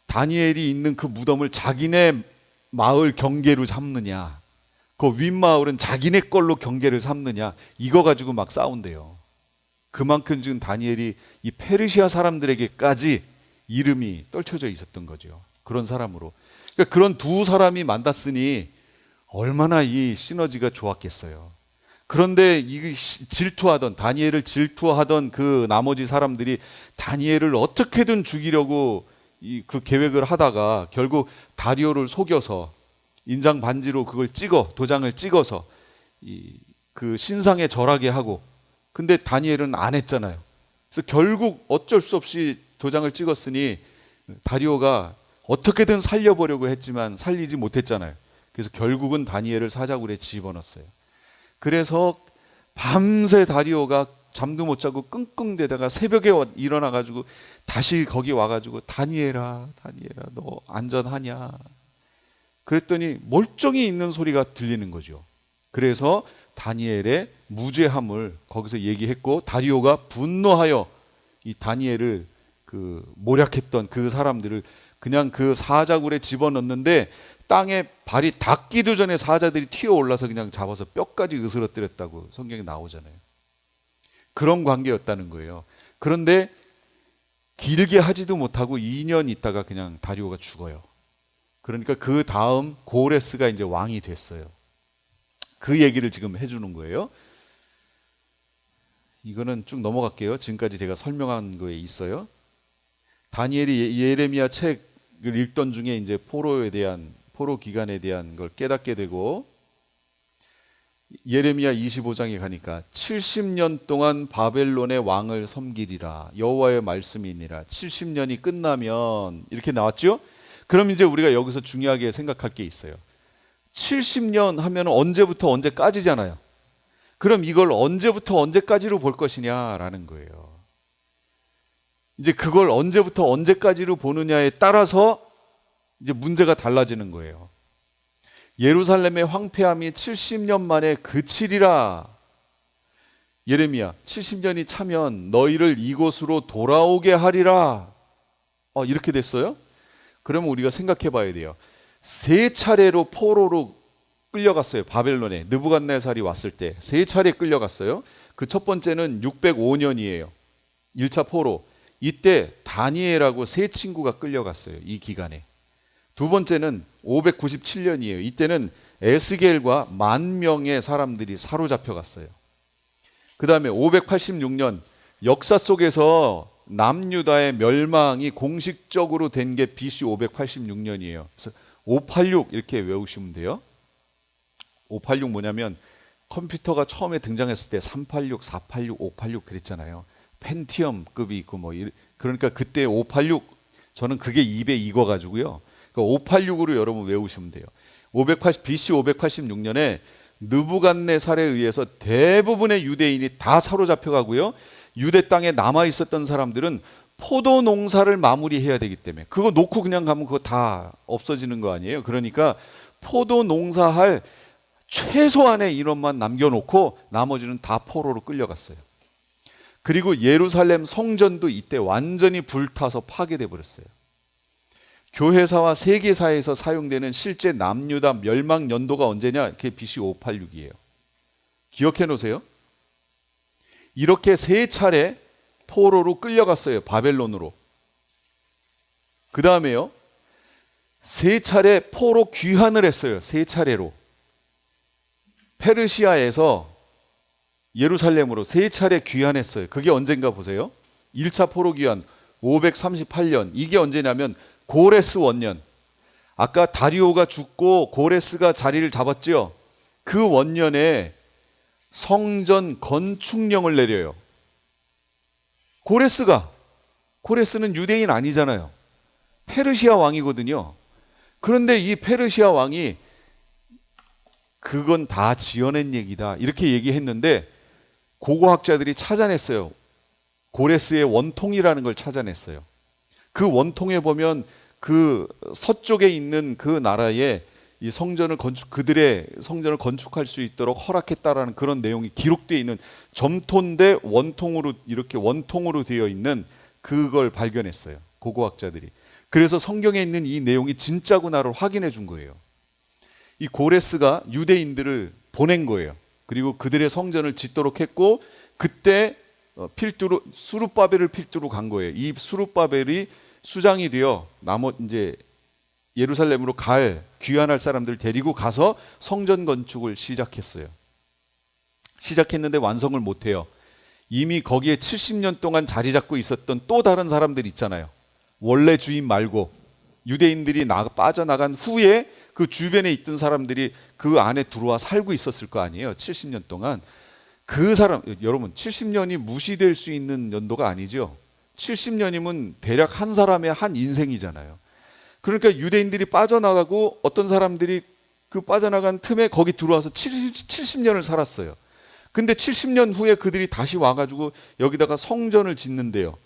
Speaker 1: 다니엘이 있는 그 무덤을 자기네 마을 경계로 삼느냐, 그 윗마을은 자기네 걸로 경계를 삼느냐, 이거 가지고 막 싸운대요. 그만큼 지금 다니엘이 이 페르시아 사람들에게까지 이름이 떨쳐져 있었던 거죠. 그런 사람으로. 그러니까 그런 두 사람이 만났으니 얼마나 이 시너지가 좋았겠어요. 그런데 이 다니엘을 질투하던 그 나머지 사람들이 다니엘을 어떻게든 죽이려고 그 계획을 하다가 결국 다리오를 속여서 인장 반지로 그걸 도장을 찍어서 그 신상에 절하게 하고, 근데 다니엘은 안 했잖아요. 그래서 결국 어쩔 수 없이 도장을 찍었으니 다리오가 어떻게든 살려보려고 했지만 살리지 못했잖아요. 그래서 결국은 다니엘을 사자굴에 집어넣었어요. 그래서 밤새 다리오가 잠도 못 자고 끙끙대다가 새벽에 일어나가지고 다시 거기 와가지고 다니엘아 너 안전하냐, 그랬더니 멀쩡히 있는 소리가 들리는 거죠. 그래서 다니엘의 무죄함을 거기서 얘기했고, 다리오가 분노하여 이 다니엘을 모략했던 그 사람들을 그냥 그 사자굴에 집어넣는데 땅에 발이 닿기도 전에 사자들이 튀어올라서 그냥 잡아서 뼈까지 으스러뜨렸다고 성경에 나오잖아요. 그런 관계였다는 거예요. 그런데 길게 하지도 못하고 2년 있다가 그냥 다리오가 죽어요. 그러니까 그 다음 고레스가 이제 왕이 됐어요. 그 얘기를 지금 해주는 거예요. 이거는 쭉 넘어갈게요. 지금까지 제가 설명한 거에 있어요. 다니엘이 예레미야 책을 읽던 중에 이제 포로 기간에 대한 걸 깨닫게 되고, 예레미야 25장에 가니까 70년 동안 바벨론의 왕을 섬기리라, 여호와의 말씀이니라. 70년이 끝나면 이렇게 나왔죠? 그럼 이제 우리가 여기서 중요하게 생각할 게 있어요. 70년 하면 언제부터 언제까지잖아요. 그럼 이걸 언제부터 언제까지로 볼 것이냐라는 거예요. 이제 그걸 언제부터 언제까지로 보느냐에 따라서 이제 문제가 달라지는 거예요. 예루살렘의 황폐함이 70년 만에 그치리라. 예레미야 70년이 차면 너희를 이곳으로 돌아오게 하리라. 이렇게 됐어요? 그러면 우리가 생각해 봐야 돼요. 3차례로 포로로 끌려갔어요. 바벨론에 느부갓네살이 왔을 때 3차례 끌려갔어요. 그 첫 번째는 605년이에요. 1차 포로. 이때 다니엘하고 3친구가 끌려갔어요. 이 기간에. 두 번째는 597년이에요. 이때는 에스겔과 10,000명의 사람들이 사로잡혀갔어요. 그 다음에 586년 역사 속에서 남유다의 멸망이 공식적으로 된 게 BC 586년이에요. 그래서 586 이렇게 외우시면 돼요. 586 뭐냐면 컴퓨터가 처음에 등장했을 때 386, 486, 586 그랬잖아요. 펜티엄급이 있고 그러니까 그때 586 저는 그게 입에 익어가지고요. 586으로 여러분 외우시면 돼요. BC 586년에 느부갓네살에 의해서 대부분의 유대인이 다 사로잡혀가고요. 유대 땅에 남아 있었던 사람들은 포도 농사를 마무리해야 되기 때문에 그거 놓고 그냥 가면 그거 다 없어지는 거 아니에요. 그러니까 포도 농사할 최소한의 인원만 남겨놓고 나머지는 다 포로로 끌려갔어요. 그리고 예루살렘 성전도 이때 완전히 불타서 파괴돼 버렸어요. 교회사와 세계사에서 사용되는 실제 남유다 멸망 연도가 언제냐? 그게 BC 586이에요. 기억해 놓으세요. 이렇게 3차례 포로로 끌려갔어요. 바벨론으로. 그 다음에요. 3차례 포로 귀환을 했어요. 3차례로. 페르시아에서 예루살렘으로 3차례 귀환했어요. 그게 언젠가 보세요. 1차 포로 귀환 538년. 이게 언제냐면 고레스 원년. 아까 다리오가 죽고 고레스가 자리를 잡았죠. 그 원년에 성전 건축령을 내려요. 고레스는 유대인 아니잖아요. 페르시아 왕이거든요. 그런데 이 페르시아 왕이 그건 다 지어낸 얘기다 이렇게 얘기했는데 고고학자들이 찾아냈어요. 고레스의 원통이라는 걸 찾아냈어요. 그 원통에 보면 그 서쪽에 있는 그 나라에 이 그들의 성전을 건축할 수 있도록 허락했다라는 그런 내용이 기록되어 있는 점토인데 이렇게 원통으로 되어 있는 그걸 발견했어요. 고고학자들이. 그래서 성경에 있는 이 내용이 진짜구나를 확인해 준 거예요. 이 고레스가 유대인들을 보낸 거예요. 그리고 그들의 성전을 짓도록 했고 그때 수룹바벨을 필두로 간 거예요. 이 수룹바벨이 수장이 되어 이제 예루살렘으로 귀환할 사람들을 데리고 가서 성전 건축을 시작했어요. 시작했는데 완성을 못해요. 이미 거기에 70년 동안 자리 잡고 있었던 또 다른 사람들 있잖아요. 원래 주인 말고 유대인들이 빠져나간 후에 그 주변에 있던 사람들이 그 안에 들어와 살고 있었을 거 아니에요. 70년 동안. 여러분 70년이 무시될 수 있는 연도가 아니죠. 70년이면 대략 한 사람의 한 인생이잖아요. 그러니까 유대인들이 빠져나가고 어떤 사람들이 그 빠져나간 틈에 거기 들어와서 70년을 살았어요. 근데 70년 후에 그들이 다시 와가지고 여기다가 성전을 짓는데요.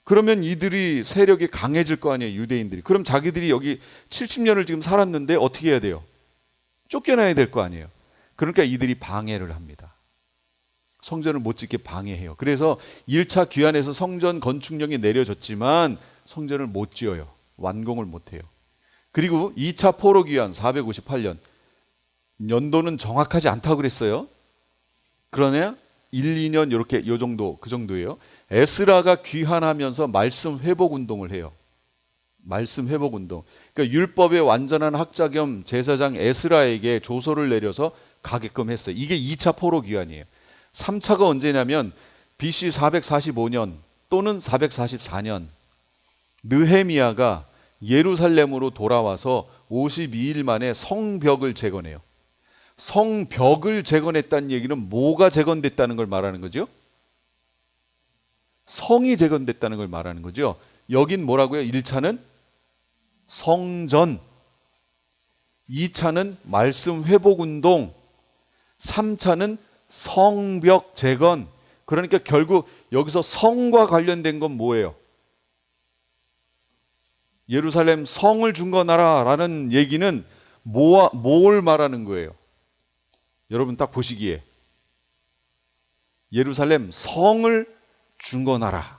Speaker 1: 그러면 이들이 세력이 강해질 거 아니에요, 유대인들이. 그럼 자기들이 여기 70년을 지금 살았는데 어떻게 해야 돼요? 쫓겨나야 될 거 아니에요. 그러니까 이들이 방해를 합니다. 성전을 못 짓게 방해해요. 그래서 1차 귀환에서 성전 건축령이 내려졌지만 성전을 못 지어요. 완공을 못 해요. 그리고 2차 포로 귀환 458년. 연도는 정확하지 않다고 그랬어요. 그러나 1, 2년 그 정도예요. 에스라가 귀환하면서 말씀 회복 운동을 해요. 말씀 회복 운동. 그러니까 율법의 완전한 학자 겸 제사장 에스라에게 조서를 내려서 가게끔 했어요. 이게 2차 포로 귀환이에요. 3차가 언제냐면 BC 445년 또는 444년 느헤미야가 예루살렘으로 돌아와서 52일 만에 성벽을 재건해요. 성벽을 재건했다는 얘기는 뭐가 재건됐다는 걸 말하는 거죠? 성이 재건됐다는 걸 말하는 거죠. 여긴 뭐라고요? 1차는 성전, 2차는 말씀 회복 운동, 3차는 성벽 재건. 그러니까 결국 여기서 성과 관련된 건 뭐예요? 예루살렘 성을 중건하라라는 얘기는 뭘 말하는 거예요? 여러분 딱 보시기에 예루살렘 성을 중건하라.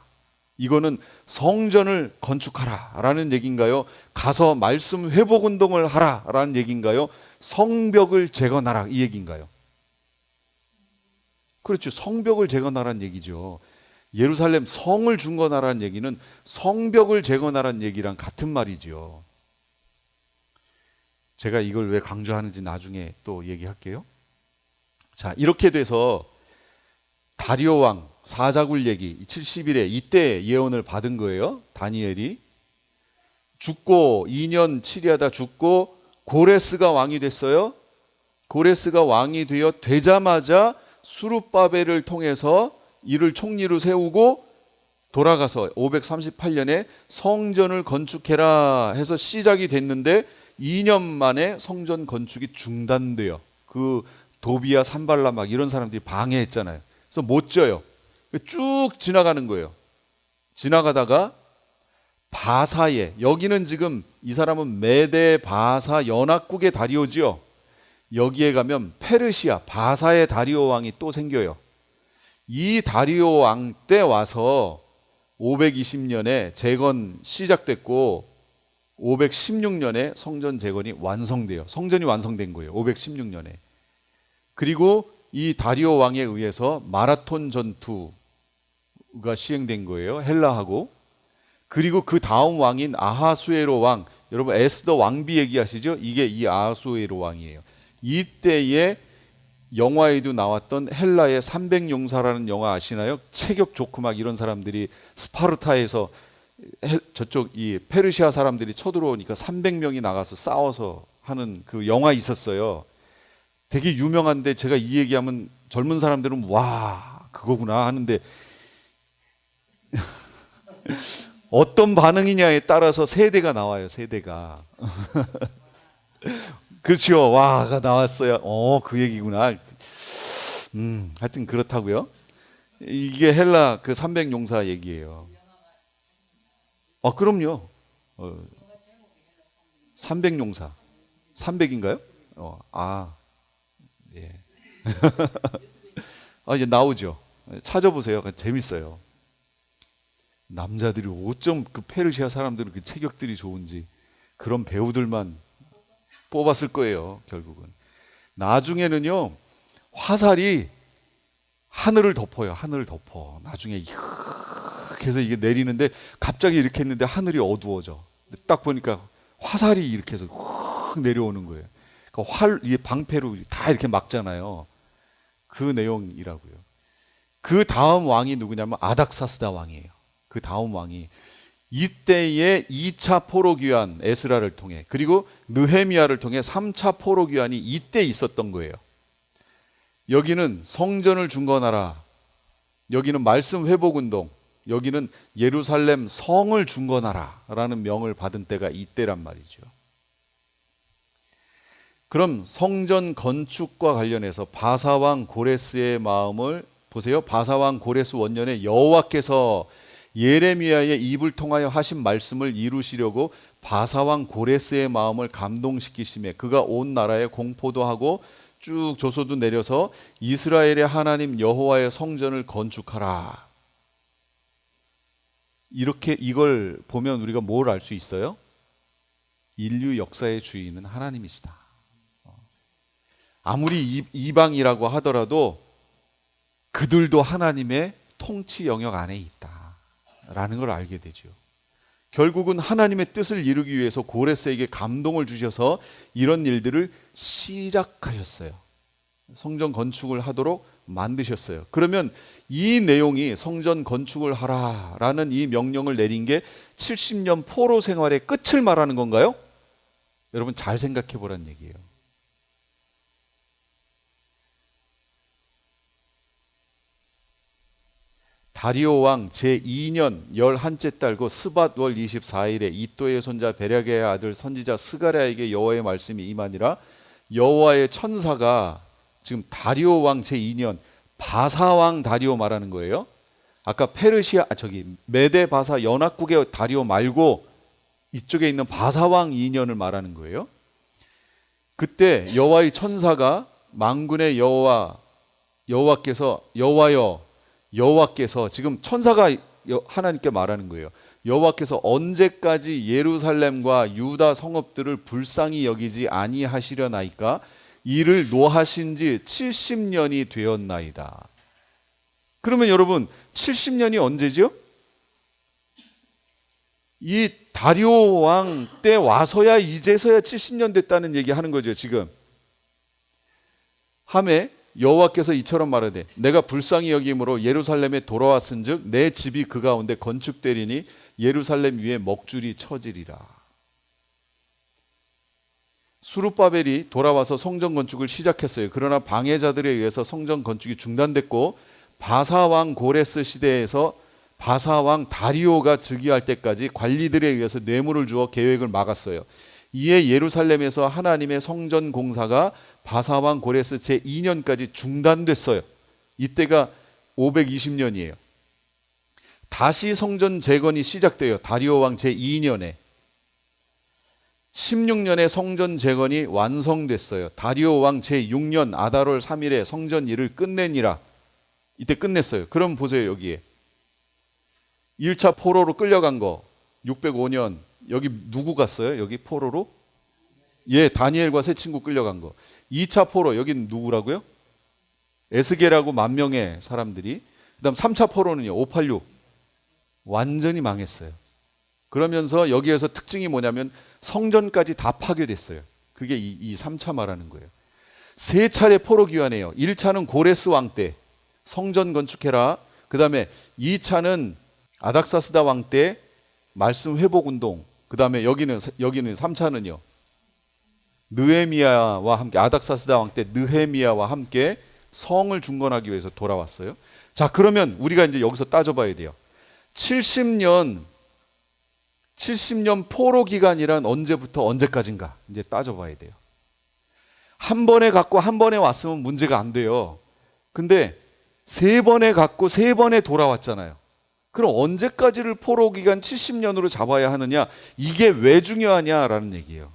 Speaker 1: 이거는 성전을 건축하라라는 얘기인가요? 가서 말씀 회복 운동을 하라라는 얘기인가요? 성벽을 재건하라 이 얘기인가요? 그렇죠. 성벽을 재건하라는 얘기죠. 예루살렘 성을 중건하라는 얘기는 성벽을 재건하라는 얘기랑 같은 말이죠. 제가 이걸 왜 강조하는지 나중에 또 얘기할게요. 자, 이렇게 돼서 다리오 왕 사자굴 얘기 70일에 이때 예언을 받은 거예요. 다니엘이 죽고 2년 치리하다 죽고 고레스가 왕이 됐어요. 고레스가 왕이 되자마자 수룹바벨을 통해서 이를 총리로 세우고 돌아가서 538년에 성전을 건축해라 해서 시작이 됐는데 2년 만에 성전 건축이 중단돼요. 그 도비야 산발라 막 이런 사람들이 방해했잖아요. 그래서 못 져요. 쭉 지나가는 거예요. 지나가다가 바사에, 여기는 지금 이 사람은 메데 바사 연합국의 다리오지요. 여기에 가면 페르시아 바사의 다리오 왕이 또 생겨요. 이 다리오 왕 때 와서 520년에 재건 시작됐고 516년에 성전 재건이 완성돼요. 성전이 완성된 거예요. 516년에. 그리고 이 다리오 왕에 의해서 마라톤 전투 시행된 거예요. 헬라하고. 그리고 그 다음 왕인 아하수에로 왕, 여러분 에스더 왕비 얘기하시죠? 이게 이 아하수에로 왕이에요. 이때에 영화에도 나왔던 헬라의 300용사라는 영화 아시나요? 체격 좋고 막 이런 사람들이 스파르타에서 저쪽 이 페르시아 사람들이 쳐들어오니까 300명이 나가서 싸워서 하는 그 영화 있었어요. 되게 유명한데 제가 이 얘기하면 젊은 사람들은 와 그거구나 하는데 어떤 반응이냐에 따라서 세대가 나와요. 세대가. 그렇죠. 와가 나왔어요. 그 얘기구나. 하여튼 그렇다고요. 이게 헬라 그 300용사 얘기예요. 그럼요. 300용사. 300인가요? 예. 이제 나오죠. 찾아보세요. 재밌어요. 남자들이 어쩜 그 페르시아 사람들은 그 체격들이 좋은지 그런 배우들만 뽑았을 거예요. 결국은. 나중에는요. 화살이 하늘을 덮어요. 하늘을 덮어. 나중에 이렇게 해서 이게 내리는데 갑자기 이렇게 했는데 하늘이 어두워져. 딱 보니까 화살이 이렇게 해서 훅 내려오는 거예요. 그러니까 이게 방패로 다 이렇게 막잖아요. 그 내용이라고요. 그 다음 왕이 누구냐면 아닥사스다 왕이에요. 그 다음 왕이 이때의 2차 포로 귀환 에스라를 통해 그리고 느헤미야를 통해 3차 포로 귀환이 이때 있었던 거예요. 여기는 성전을 중건하라. 여기는 말씀 회복 운동. 여기는 예루살렘 성을 중건하라 라는 명을 받은 때가 이때란 말이죠. 그럼 성전 건축과 관련해서 바사왕 고레스의 마음을 보세요. 바사왕 고레스 원년에 여호와께서 예레미야의 입을 통하여 하신 말씀을 이루시려고 바사왕 고레스의 마음을 감동시키심에 그가 온 나라에 공포도 하고 쭉 조서도 내려서 이스라엘의 하나님 여호와의 성전을 건축하라. 이렇게 이걸 보면 우리가 뭘 알 수 있어요? 인류 역사의 주인은 하나님이시다. 아무리 이방이라고 하더라도 그들도 하나님의 통치 영역 안에 있다라는 걸 알게 되죠. 결국은 하나님의 뜻을 이루기 위해서 고레스에게 감동을 주셔서 이런 일들을 시작하셨어요. 성전 건축을 하도록 만드셨어요. 그러면 이 내용이 성전 건축을 하라라는 이 명령을 내린 게 70년 포로 생활의 끝을 말하는 건가요? 여러분 잘 생각해 보란 얘기예요. 다리오 왕 제2년 11째 달고 스밧 월 24일에 이또의 손자 베랴게의 아들 선지자 스가랴에게 여호와의 말씀이 임하니라. 여호와의 천사가 지금 다리오 왕 제2년 바사 왕 다리오 말하는 거예요. 아까 페르시아 메데 바사 연합국의 다리오 말고 이쪽에 있는 바사 왕 2년을 말하는 거예요. 그때 여호와의 천사가 만군의 여호와께서 여호와께서 지금 천사가 하나님께 말하는 거예요. 여호와께서 언제까지 예루살렘과 유다 성읍들을 불쌍히 여기지 아니하시려나이까? 이를 노하신 지 70년이 되었나이다. 그러면 여러분 70년이 언제죠? 이 다리오 왕 때 와서야 이제서야 70년 됐다는 얘기 하는 거죠. 지금 하매 여호와께서 이처럼 말하되 내가 불쌍히 여김으로 예루살렘에 돌아왔은즉 내 집이 그 가운데 건축되리니 예루살렘 위에 먹줄이 쳐지리라. 수룹바벨이 돌아와서 성전 건축을 시작했어요. 그러나 방해자들에 의해서 성전 건축이 중단됐고 바사왕 고레스 시대에서 바사왕 다리오가 즉위할 때까지 관리들에 의해서 뇌물을 주어 계획을 막았어요. 이에 예루살렘에서 하나님의 성전 공사가 바사왕 고레스 제2년까지 중단됐어요. 이때가 520년이에요. 다시 성전 재건이 시작돼요. 다리오 왕 제2년에 16년에 성전 재건이 완성됐어요. 다리오 왕 제6년 아달월 3일에 성전 일을 끝내니라. 이때 끝냈어요. 그럼 보세요. 여기에 1차 포로로 끌려간 거 605년 여기 누구 갔어요? 여기 포로로? 예, 다니엘과 세 친구 끌려간 거. 2차 포로 여긴 누구라고요? 에스겔하고 10,000명의 사람들이 그다음 3차 포로는요. 586 완전히 망했어요. 그러면서 여기에서 특징이 뭐냐면 성전까지 다 파괴됐어요. 그게 이 3차 말하는 거예요. 세 차례 포로 기환이에요. 1차는 고레스 왕 때 성전 건축해라. 그다음에 2차는 아닥사스다 왕 때 말씀 회복 운동. 그다음에 여기는 3차는요. 느헤미야와 함께 아닥사스다 왕 때 느헤미야와 함께 성을 중건하기 위해서 돌아왔어요. 자, 그러면 우리가 이제 여기서 따져봐야 돼요. 70년 포로 기간이란 언제부터 언제까지인가 이제 따져봐야 돼요. 한 번에 갖고 한 번에 왔으면 문제가 안 돼요. 근데 세 번에 갖고 세 번에 돌아왔잖아요. 그럼 언제까지를 포로 기간 70년으로 잡아야 하느냐? 이게 왜 중요하냐라는 얘기예요.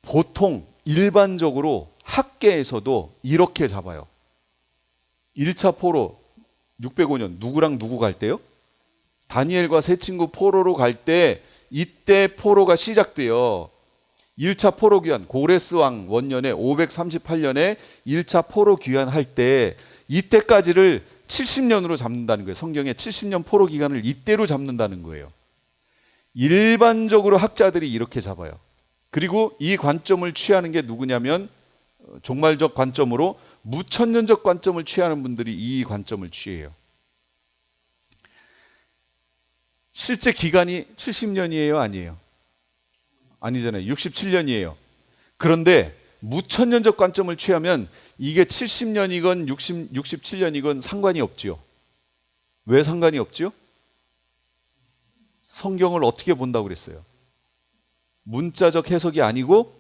Speaker 1: 보통 일반적으로 학계에서도 이렇게 잡아요. 1차 포로 605년 누구랑 누구 갈 때요? 다니엘과 세 친구 포로로 갈 때 이때 포로가 시작돼요. 1차 포로 귀환 고레스 왕 원년에 538년에 1차 포로 귀환할 때 이때까지를 70년으로 잡는다는 거예요. 성경에 70년 포로 기간을 이때로 잡는다는 거예요. 일반적으로 학자들이 이렇게 잡아요. 그리고 이 관점을 취하는 게 누구냐면 종말적 관점으로 무천년적 관점을 취하는 분들이 이 관점을 취해요. 실제 기간이 70년이에요? 아니에요? 아니잖아요. 67년이에요. 그런데 무천년적 관점을 취하면 이게 70년이건 67년이건 상관이 없지요. 왜 상관이 없지요? 성경을 어떻게 본다고 그랬어요? 문자적 해석이 아니고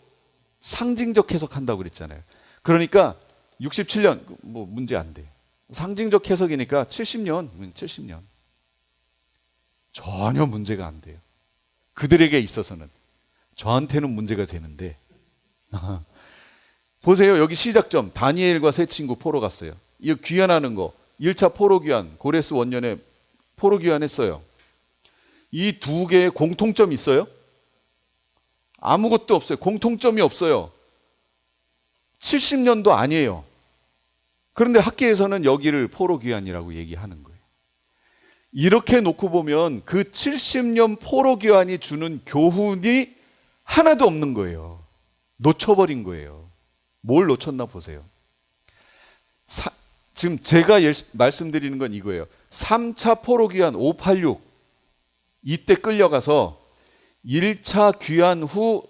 Speaker 1: 상징적 해석한다고 그랬잖아요. 그러니까 67년 뭐 문제 안 돼. 상징적 해석이니까 70년 전혀 문제가 안 돼요. 그들에게 있어서는. 저한테는 문제가 되는데 보세요. 여기 시작점 다니엘과 세 친구 포로 갔어요. 이거 귀환하는 거 1차 포로 귀환 고레스 원년에 포로 귀환했어요. 이 두 개의 공통점이 있어요? 아무것도 없어요. 공통점이 없어요. 70년도 아니에요. 그런데 학계에서는 여기를 포로 귀환이라고 얘기하는 거예요. 이렇게 놓고 보면 그 70년 포로 귀환이 주는 교훈이 하나도 없는 거예요. 놓쳐버린 거예요. 뭘 놓쳤나 보세요. 지금 제가 말씀드리는 건 이거예요. 3차 포로 귀환 586 이때 끌려가서 1차 귀환 후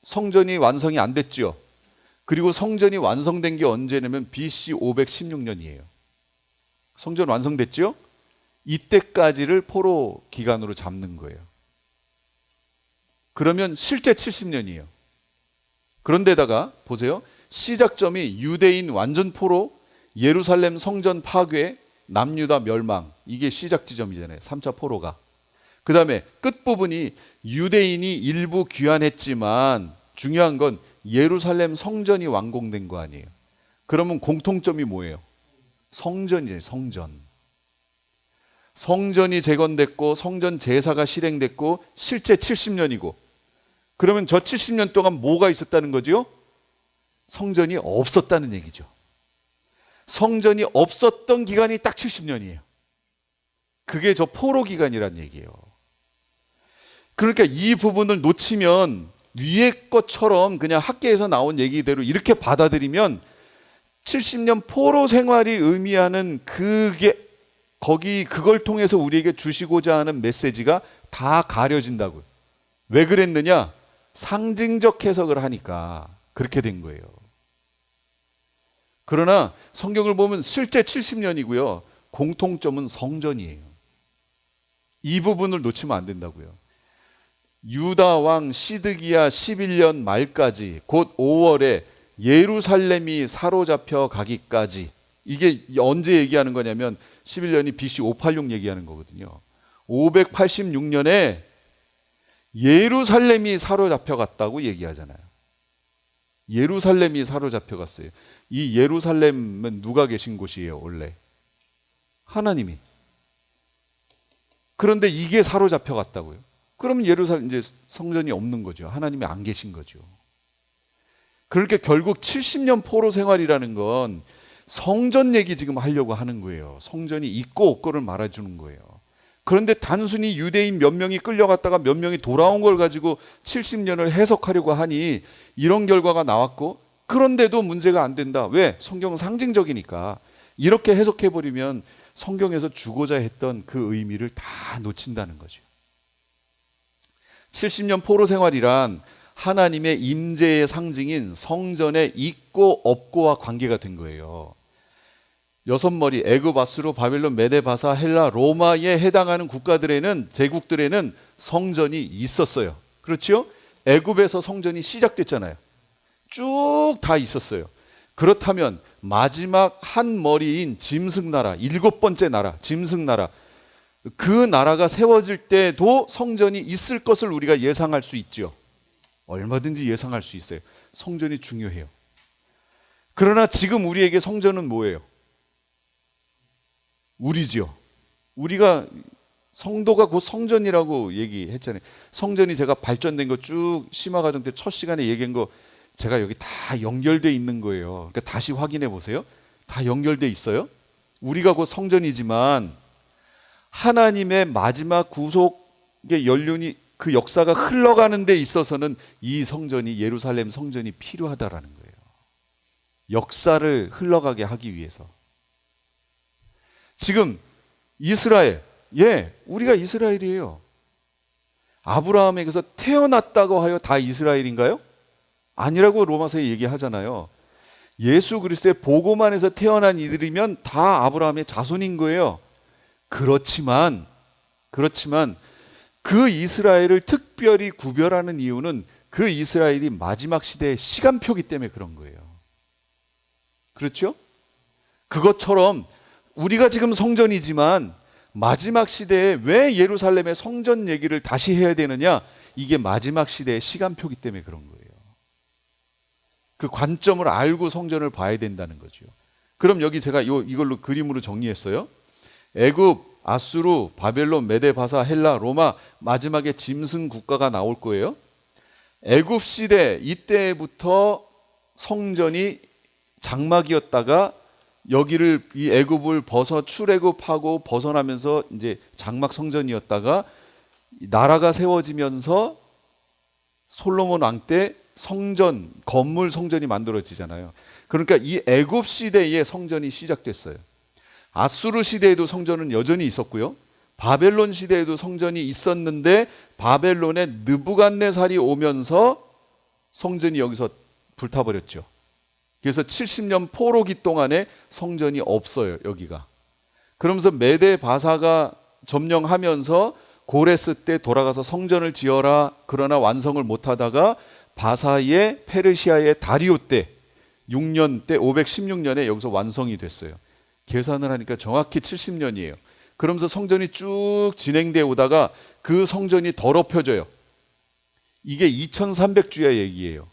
Speaker 1: 성전이 완성이 안 됐죠. 그리고 성전이 완성된 게 언제냐면 BC 516년이에요. 성전 완성됐죠? 이때까지를 포로 기간으로 잡는 거예요. 그러면 실제 70년이에요. 그런데다가 보세요. 시작점이 유대인 완전 포로, 예루살렘 성전 파괴, 남유다 멸망. 이게 시작 지점이잖아요. 3차 포로가. 그 다음에 끝부분이 유대인이 일부 귀환했지만 중요한 건 예루살렘 성전이 완공된 거 아니에요. 그러면 공통점이 뭐예요? 성전이에요. 성전이 재건됐고 성전 제사가 실행됐고 실제 70년이고 그러면 저 70년 동안 뭐가 있었다는 거죠? 성전이 없었다는 얘기죠. 성전이 없었던 기간이 딱 70년이에요. 그게 저 포로 기간이란 얘기예요. 그러니까 이 부분을 놓치면 위에 것처럼 그냥 학계에서 나온 얘기대로 이렇게 받아들이면 70년 포로 생활이 의미하는 그걸 통해서 우리에게 주시고자 하는 메시지가 다 가려진다고요. 왜 그랬느냐? 상징적 해석을 하니까 그렇게 된 거예요. 그러나 성경을 보면 실제 70년이고요. 공통점은 성전이에요. 이 부분을 놓치면 안 된다고요. 유다 왕 시드기야 11년 말까지 곧 5월에 예루살렘이 사로잡혀 가기까지 이게 언제 얘기하는 거냐면 11년이 BC 586 얘기하는 거거든요. 586년에 예루살렘이 사로잡혀 갔다고 얘기하잖아요. 예루살렘이 사로잡혀 갔어요. 이 예루살렘은 누가 계신 곳이에요, 원래? 하나님이. 그런데 이게 사로잡혀 갔다고요. 그러면 예루살렘 이제 성전이 없는 거죠. 하나님이 안 계신 거죠. 그러니까 결국 70년 포로 생활이라는 건 성전 얘기 지금 하려고 하는 거예요. 성전이 있고 없고를 말해주는 거예요. 그런데 단순히 유대인 몇 명이 끌려갔다가 몇 명이 돌아온 걸 가지고 70년을 해석하려고 하니 이런 결과가 나왔고, 그런데도 문제가 안 된다. 왜? 성경은 상징적이니까. 이렇게 해석해버리면 성경에서 주고자 했던 그 의미를 다 놓친다는 거죠. 70년 포로 생활이란 하나님의 임재의 상징인 성전의 있고 없고와 관계가 된 거예요. 6머리 애굽, 아수르, 바벨론, 메데, 바사, 헬라, 로마에 해당하는 국가들에는, 제국들에는 성전이 있었어요. 그렇죠? 애굽에서 성전이 시작됐잖아요. 쭉 다 있었어요. 그렇다면 마지막 한 머리인 짐승나라, 7번째 나라, 짐승나라, 그 나라가 세워질 때도 성전이 있을 것을 우리가 예상할 수 있죠. 얼마든지 예상할 수 있어요. 성전이 중요해요. 그러나 지금 우리에게 성전은 뭐예요? 우리지요. 우리가 성도가 곧 성전이라고 얘기했잖아요. 성전이 제가 발전된 거 쭉 심화과정 때 첫 시간에 얘기한 거 제가 여기 다 연결돼 있는 거예요. 그러니까 다시 확인해 보세요. 다 연결돼 있어요. 우리가 곧 성전이지만 하나님의 마지막 구속의 연륜이, 그 역사가 흘러가는 데 있어서는 이 성전이, 예루살렘 성전이 필요하다라는 거예요. 역사를 흘러가게 하기 위해서. 지금 이스라엘, 우리가 이스라엘이에요. 아브라함에게서 태어났다고 하여 다 이스라엘인가요? 아니라고 로마서에 얘기하잖아요. 예수 그리스도의 복음 안에서 태어난 이들이면 다 아브라함의 자손인 거예요. 그렇지만 그 이스라엘을 특별히 구별하는 이유는 그 이스라엘이 마지막 시대의 시간표기 때문에 그런 거예요. 그렇죠? 그것처럼 우리가 지금 성전이지만 마지막 시대에 왜 예루살렘의 성전 얘기를 다시 해야 되느냐? 이게 마지막 시대의 시간표기 때문에 그런 거예요. 그 관점을 알고 성전을 봐야 된다는 거죠. 그럼 여기 제가 이걸로 그림으로 정리했어요. 애굽, 아수르, 바벨론, 메데, 바사, 헬라, 로마, 마지막에 짐승 국가가 나올 거예요. 애굽 시대 이때부터 성전이 장막이었다가 여기를, 이 애굽을 출애굽하고 벗어나면서 이제 장막 성전이었다가 나라가 세워지면서 솔로몬 왕 때 성전, 건물 성전이 만들어지잖아요. 그러니까 이 애굽 시대에 성전이 시작됐어요. 아수르 시대에도 성전은 여전히 있었고요. 바벨론 시대에도 성전이 있었는데 바벨론의 느부갓네살이 오면서 성전이 여기서 불타버렸죠. 그래서 70년 포로기 동안에 성전이 없어요, 여기가. 그러면서 메데 바사가 점령하면서 고레스 때 돌아가서 성전을 지어라. 그러나 완성을 못하다가 바사의 페르시아의 다리오 때 6년 때 516년에 여기서 완성이 됐어요. 계산을 하니까 정확히 70년이에요. 그러면서 성전이 쭉 진행되어 오다가 그 성전이 더럽혀져요. 이게 2300주야 얘기예요.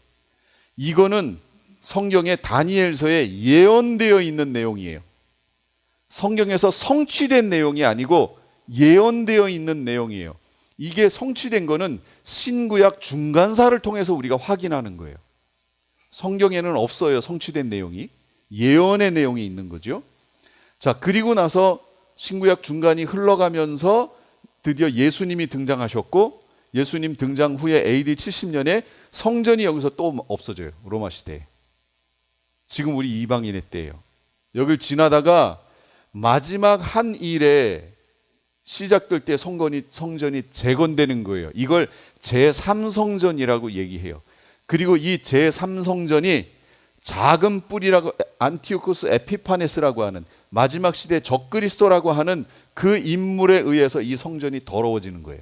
Speaker 1: 이거는 성경의 다니엘서에 예언되어 있는 내용이에요. 성경에서 성취된 내용이 아니고 예언되어 있는 내용이에요. 이게 성취된 거는 신구약 중간사를 통해서 우리가 확인하는 거예요. 성경에는 없어요, 성취된 내용이. 예언의 내용이 있는 거죠. 자, 그리고 나서 신구약 중간이 흘러가면서 드디어 예수님이 등장하셨고, 예수님 등장 후에 AD 70년에 성전이 여기서 또 없어져요, 로마 시대에. 지금 우리 이방인의 때예요. 여길 지나다가 마지막 한 일에 시작될 때 성전이 재건되는 거예요. 이걸 제3성전이라고 얘기해요. 그리고 이 제3성전이 작은 뿔이라고, 안티오쿠스 에피파네스라고 하는 마지막 시대 적그리스도라고 하는 그 인물에 의해서 이 성전이 더러워지는 거예요.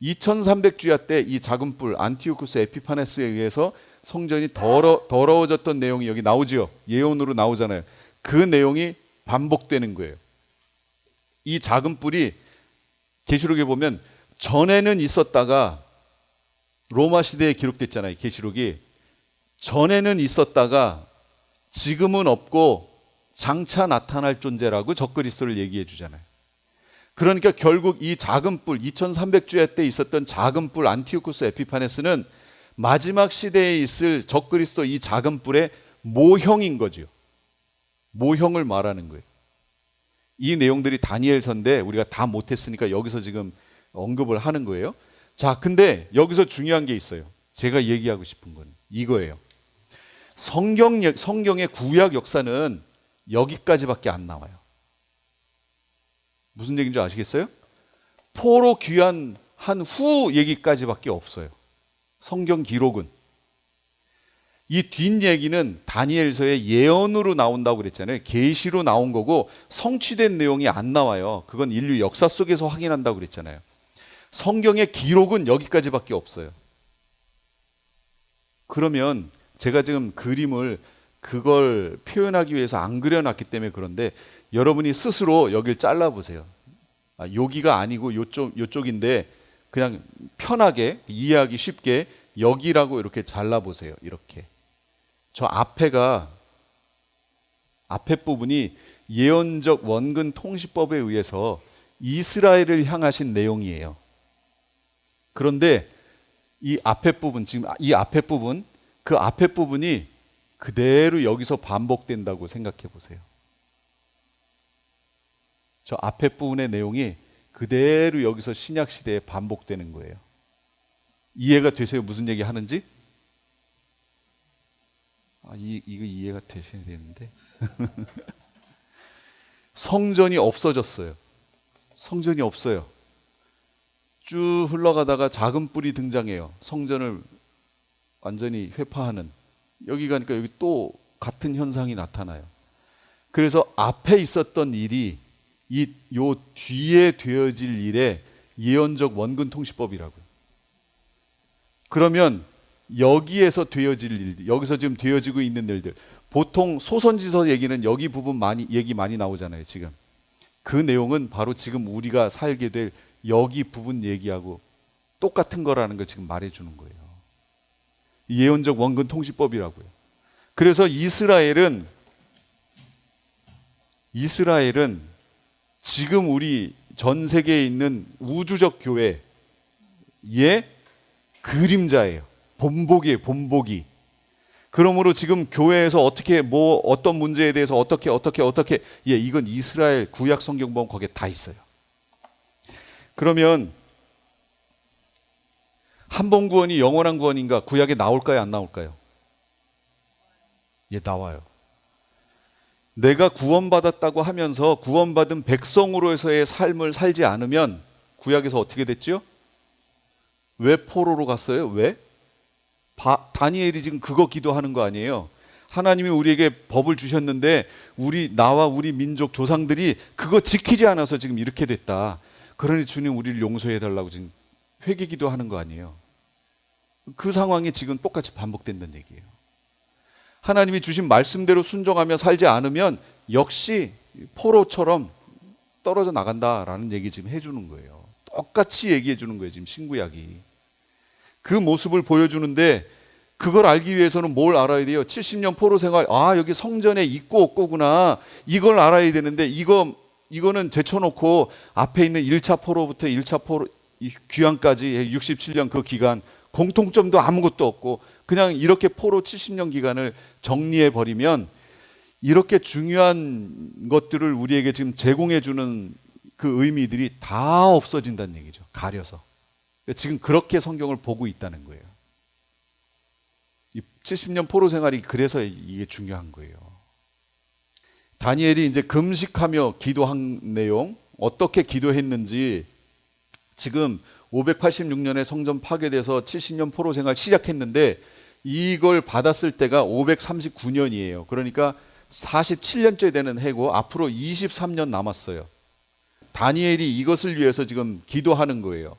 Speaker 1: 2300주야 때 이 작은 뿔 안티오쿠스 에피파네스에 의해서 성전이 더러워졌던 내용이 여기 나오죠. 예언으로 나오잖아요. 그 내용이 반복되는 거예요. 이 작은 뿔이 계시록에 보면 전에는 있었다가, 로마 시대에 기록됐잖아요. 계시록이 전에는 있었다가 지금은 없고 장차 나타날 존재라고 적그리스도를 얘기해 주잖아요. 그러니까 결국 이 작은 뿔, 2300주야 때 있었던 작은 뿔 안티오쿠스 에피파네스는 마지막 시대에 있을 적그리스도 이 작은 뿔의 모형인 거죠. 모형을 말하는 거예요. 이 내용들이 다니엘서인데 우리가 다 못했으니까 여기서 지금 언급을 하는 거예요. 자, 근데 여기서 중요한 게 있어요. 제가 얘기하고 싶은 건 이거예요. 성경의 구약 역사는 여기까지밖에 안 나와요. 무슨 얘기인지 아시겠어요? 포로 귀환한 후 얘기까지밖에 없어요. 성경 기록은. 이 뒷얘기는 다니엘서의 예언으로 나온다고 그랬잖아요. 계시로 나온 거고 성취된 내용이 안 나와요. 그건 인류 역사 속에서 확인한다고 그랬잖아요. 성경의 기록은 여기까지밖에 없어요. 그러면 제가 지금 그림을 그걸 표현하기 위해서 안 그려놨기 때문에 그런데 여러분이 스스로 여길 잘라보세요. 여기가 아니고 요쪽인데 그냥 편하게 이해하기 쉽게 여기라고 이렇게 잘라보세요. 이렇게. 저 앞에 부분이 예언적 원근 통시법에 의해서 이스라엘을 향하신 내용이에요. 그런데 이 앞에 부분, 지금 이 앞에 부분, 그 앞에 부분이 그대로 여기서 반복된다고 생각해 보세요. 저 앞에 부분의 내용이 그대로 여기서 신약 시대에 반복되는 거예요. 이해가 되세요? 무슨 얘기 하는지? 이거 이해가 되셔야 되는데. 성전이 없어졌어요. 성전이 없어요. 쭉 흘러가다가 작은 뿔이 등장해요. 성전을 완전히 회파하는. 여기 가니까 여기 또 같은 현상이 나타나요. 그래서 앞에 있었던 일이 요 뒤에 되어질 일의 예언적 원근 통시법이라고요. 그러면 여기에서 되어질 일들, 여기서 지금 되어지고 있는 일들, 보통 소선지서 얘기는 여기 부분 얘기 많이 나오잖아요. 지금 그 내용은 바로 지금 우리가 살게 될 여기 부분 얘기하고 똑같은 거라는 걸 지금 말해주는 거예요. 예언적 원근 통시법이라고요. 그래서 이스라엘은 지금 우리 전 세계에 있는 우주적 교회의 그림자예요. 본보기예요. 본보기. 그러므로 지금 교회에서 어떤 문제에 대해서 어떻게 이건 이스라엘 구약 성경 보면 거기에 다 있어요. 그러면 한 번 구원이 영원한 구원인가? 구약에 나올까요? 안 나올까요? 나와요. 내가 구원받았다고 하면서 구원받은 백성으로서의 삶을 살지 않으면 구약에서 어떻게 됐죠? 왜 포로로 갔어요? 왜? 다니엘이 지금 그거 기도하는 거 아니에요? 하나님이 우리에게 법을 주셨는데 나와 우리 민족 조상들이 그거 지키지 않아서 지금 이렇게 됐다. 그러니 주님 우리를 용서해 달라고 지금 회개 기도하는 거 아니에요? 그 상황이 지금 똑같이 반복된다는 얘기예요. 하나님이 주신 말씀대로 순종하며 살지 않으면 역시 포로처럼 떨어져 나간다라는 얘기 지금 해주는 거예요. 똑같이 얘기해 주는 거예요. 지금 신구약이. 그 모습을 보여주는데 그걸 알기 위해서는 뭘 알아야 돼요? 70년 포로 생활, 여기 성전에 있고 없고구나. 이걸 알아야 되는데 이거는 제쳐놓고 앞에 있는 1차 포로부터 1차 포로 귀환까지 67년 그 기간 공통점도 아무것도 없고 그냥 이렇게 포로 70년 기간을 정리해 버리면 이렇게 중요한 것들을 우리에게 지금 제공해 주는 그 의미들이 다 없어진다는 얘기죠. 가려서. 지금 그렇게 성경을 보고 있다는 거예요. 이 70년 포로 생활이 그래서 이게 중요한 거예요. 다니엘이 이제 금식하며 기도한 내용, 어떻게 기도했는지 지금 586년에 성전 파괴돼서 70년 포로 생활 시작했는데 이걸 받았을 때가 539년이에요. 그러니까 47년째 되는 해고 앞으로 23년 남았어요. 다니엘이 이것을 위해서 지금 기도하는 거예요.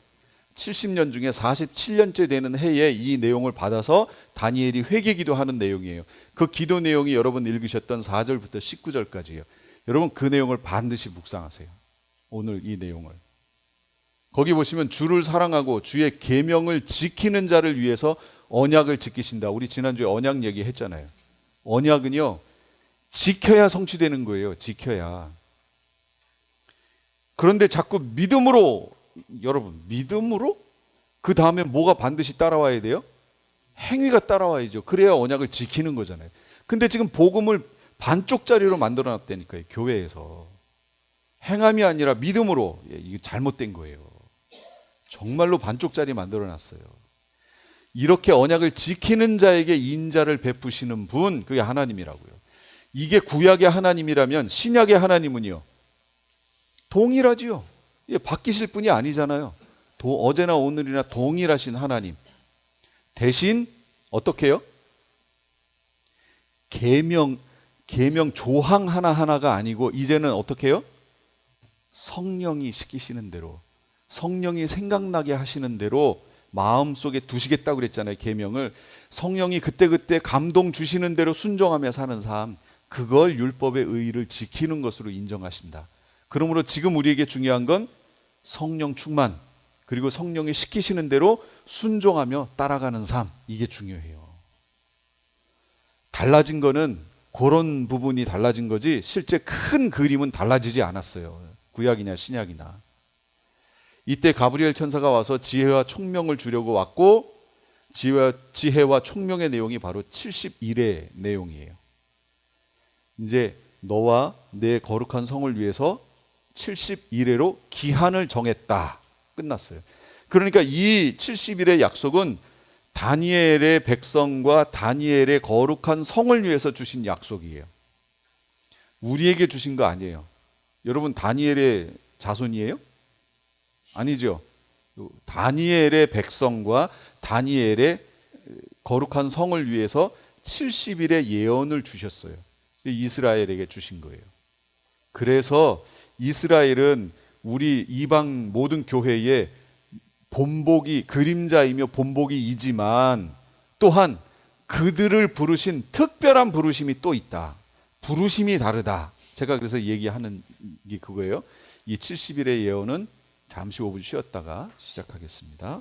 Speaker 1: 70년 중에 47년째 되는 해에 이 내용을 받아서 다니엘이 회개 기도하는 내용이에요. 그 기도 내용이 여러분 읽으셨던 4절부터 19절까지예요. 여러분 그 내용을 반드시 묵상하세요. 오늘 이 내용을. 거기 보시면 주를 사랑하고 주의 계명을 지키는 자를 위해서 언약을 지키신다. 우리 지난주에 언약 얘기했잖아요. 언약은요. 지켜야 성취되는 거예요. 지켜야. 그런데 자꾸 믿음으로 여러분 믿음으로 그 다음에 뭐가 반드시 따라와야 돼요? 행위가 따라와야죠. 그래야 언약을 지키는 거잖아요. 근데 지금 복음을 반쪽짜리로 만들어놨다니까요. 교회에서. 행함이 아니라 믿음으로. 이게 잘못된 거예요. 정말로 반쪽짜리 만들어놨어요. 이렇게 언약을 지키는 자에게 인자를 베푸시는 분, 그게 하나님이라고요. 이게 구약의 하나님이라면 신약의 하나님은요, 동일하지요. 바뀌실 분이 아니잖아요. 어제나 오늘이나 동일하신 하나님. 대신 어떻게 해요? 계명 조항 하나하나가 아니고 이제는 어떻게 해요? 성령이 시키시는 대로, 성령이 생각나게 하시는 대로 마음속에 두시겠다고 그랬잖아요. 계명을. 성령이 그때그때 감동 주시는 대로 순종하며 사는 삶, 그걸 율법의 의의를 지키는 것으로 인정하신다. 그러므로 지금 우리에게 중요한 건 성령 충만, 그리고 성령이 시키시는 대로 순종하며 따라가는 삶, 이게 중요해요. 달라진 거는 그런 부분이 달라진 거지 실제 큰 그림은 달라지지 않았어요. 구약이나 신약이나. 이때 가브리엘 천사가 와서 지혜와 총명을 주려고 왔고, 지혜와 총명의 내용이 바로 70일의 내용이에요. 이제 너와 내 거룩한 성을 위해서 70일에로 기한을 정했다. 끝났어요. 그러니까 이 70일의 약속은 다니엘의 백성과 다니엘의 거룩한 성을 위해서 주신 약속이에요. 우리에게 주신 거 아니에요. 여러분, 다니엘의 자손이에요? 아니죠. 다니엘의 백성과 다니엘의 거룩한 성을 위해서 70일의 예언을 주셨어요. 이스라엘에게 주신 거예요. 그래서 이스라엘은 우리 이방 모든 교회의 본보기, 그림자이며 본보기이지만 또한 그들을 부르신 특별한 부르심이 또 있다. 부르심이 다르다. 제가 그래서 얘기하는 게 그거예요. 이 70일의 예언은 잠시 5분 쉬었다가 시작하겠습니다.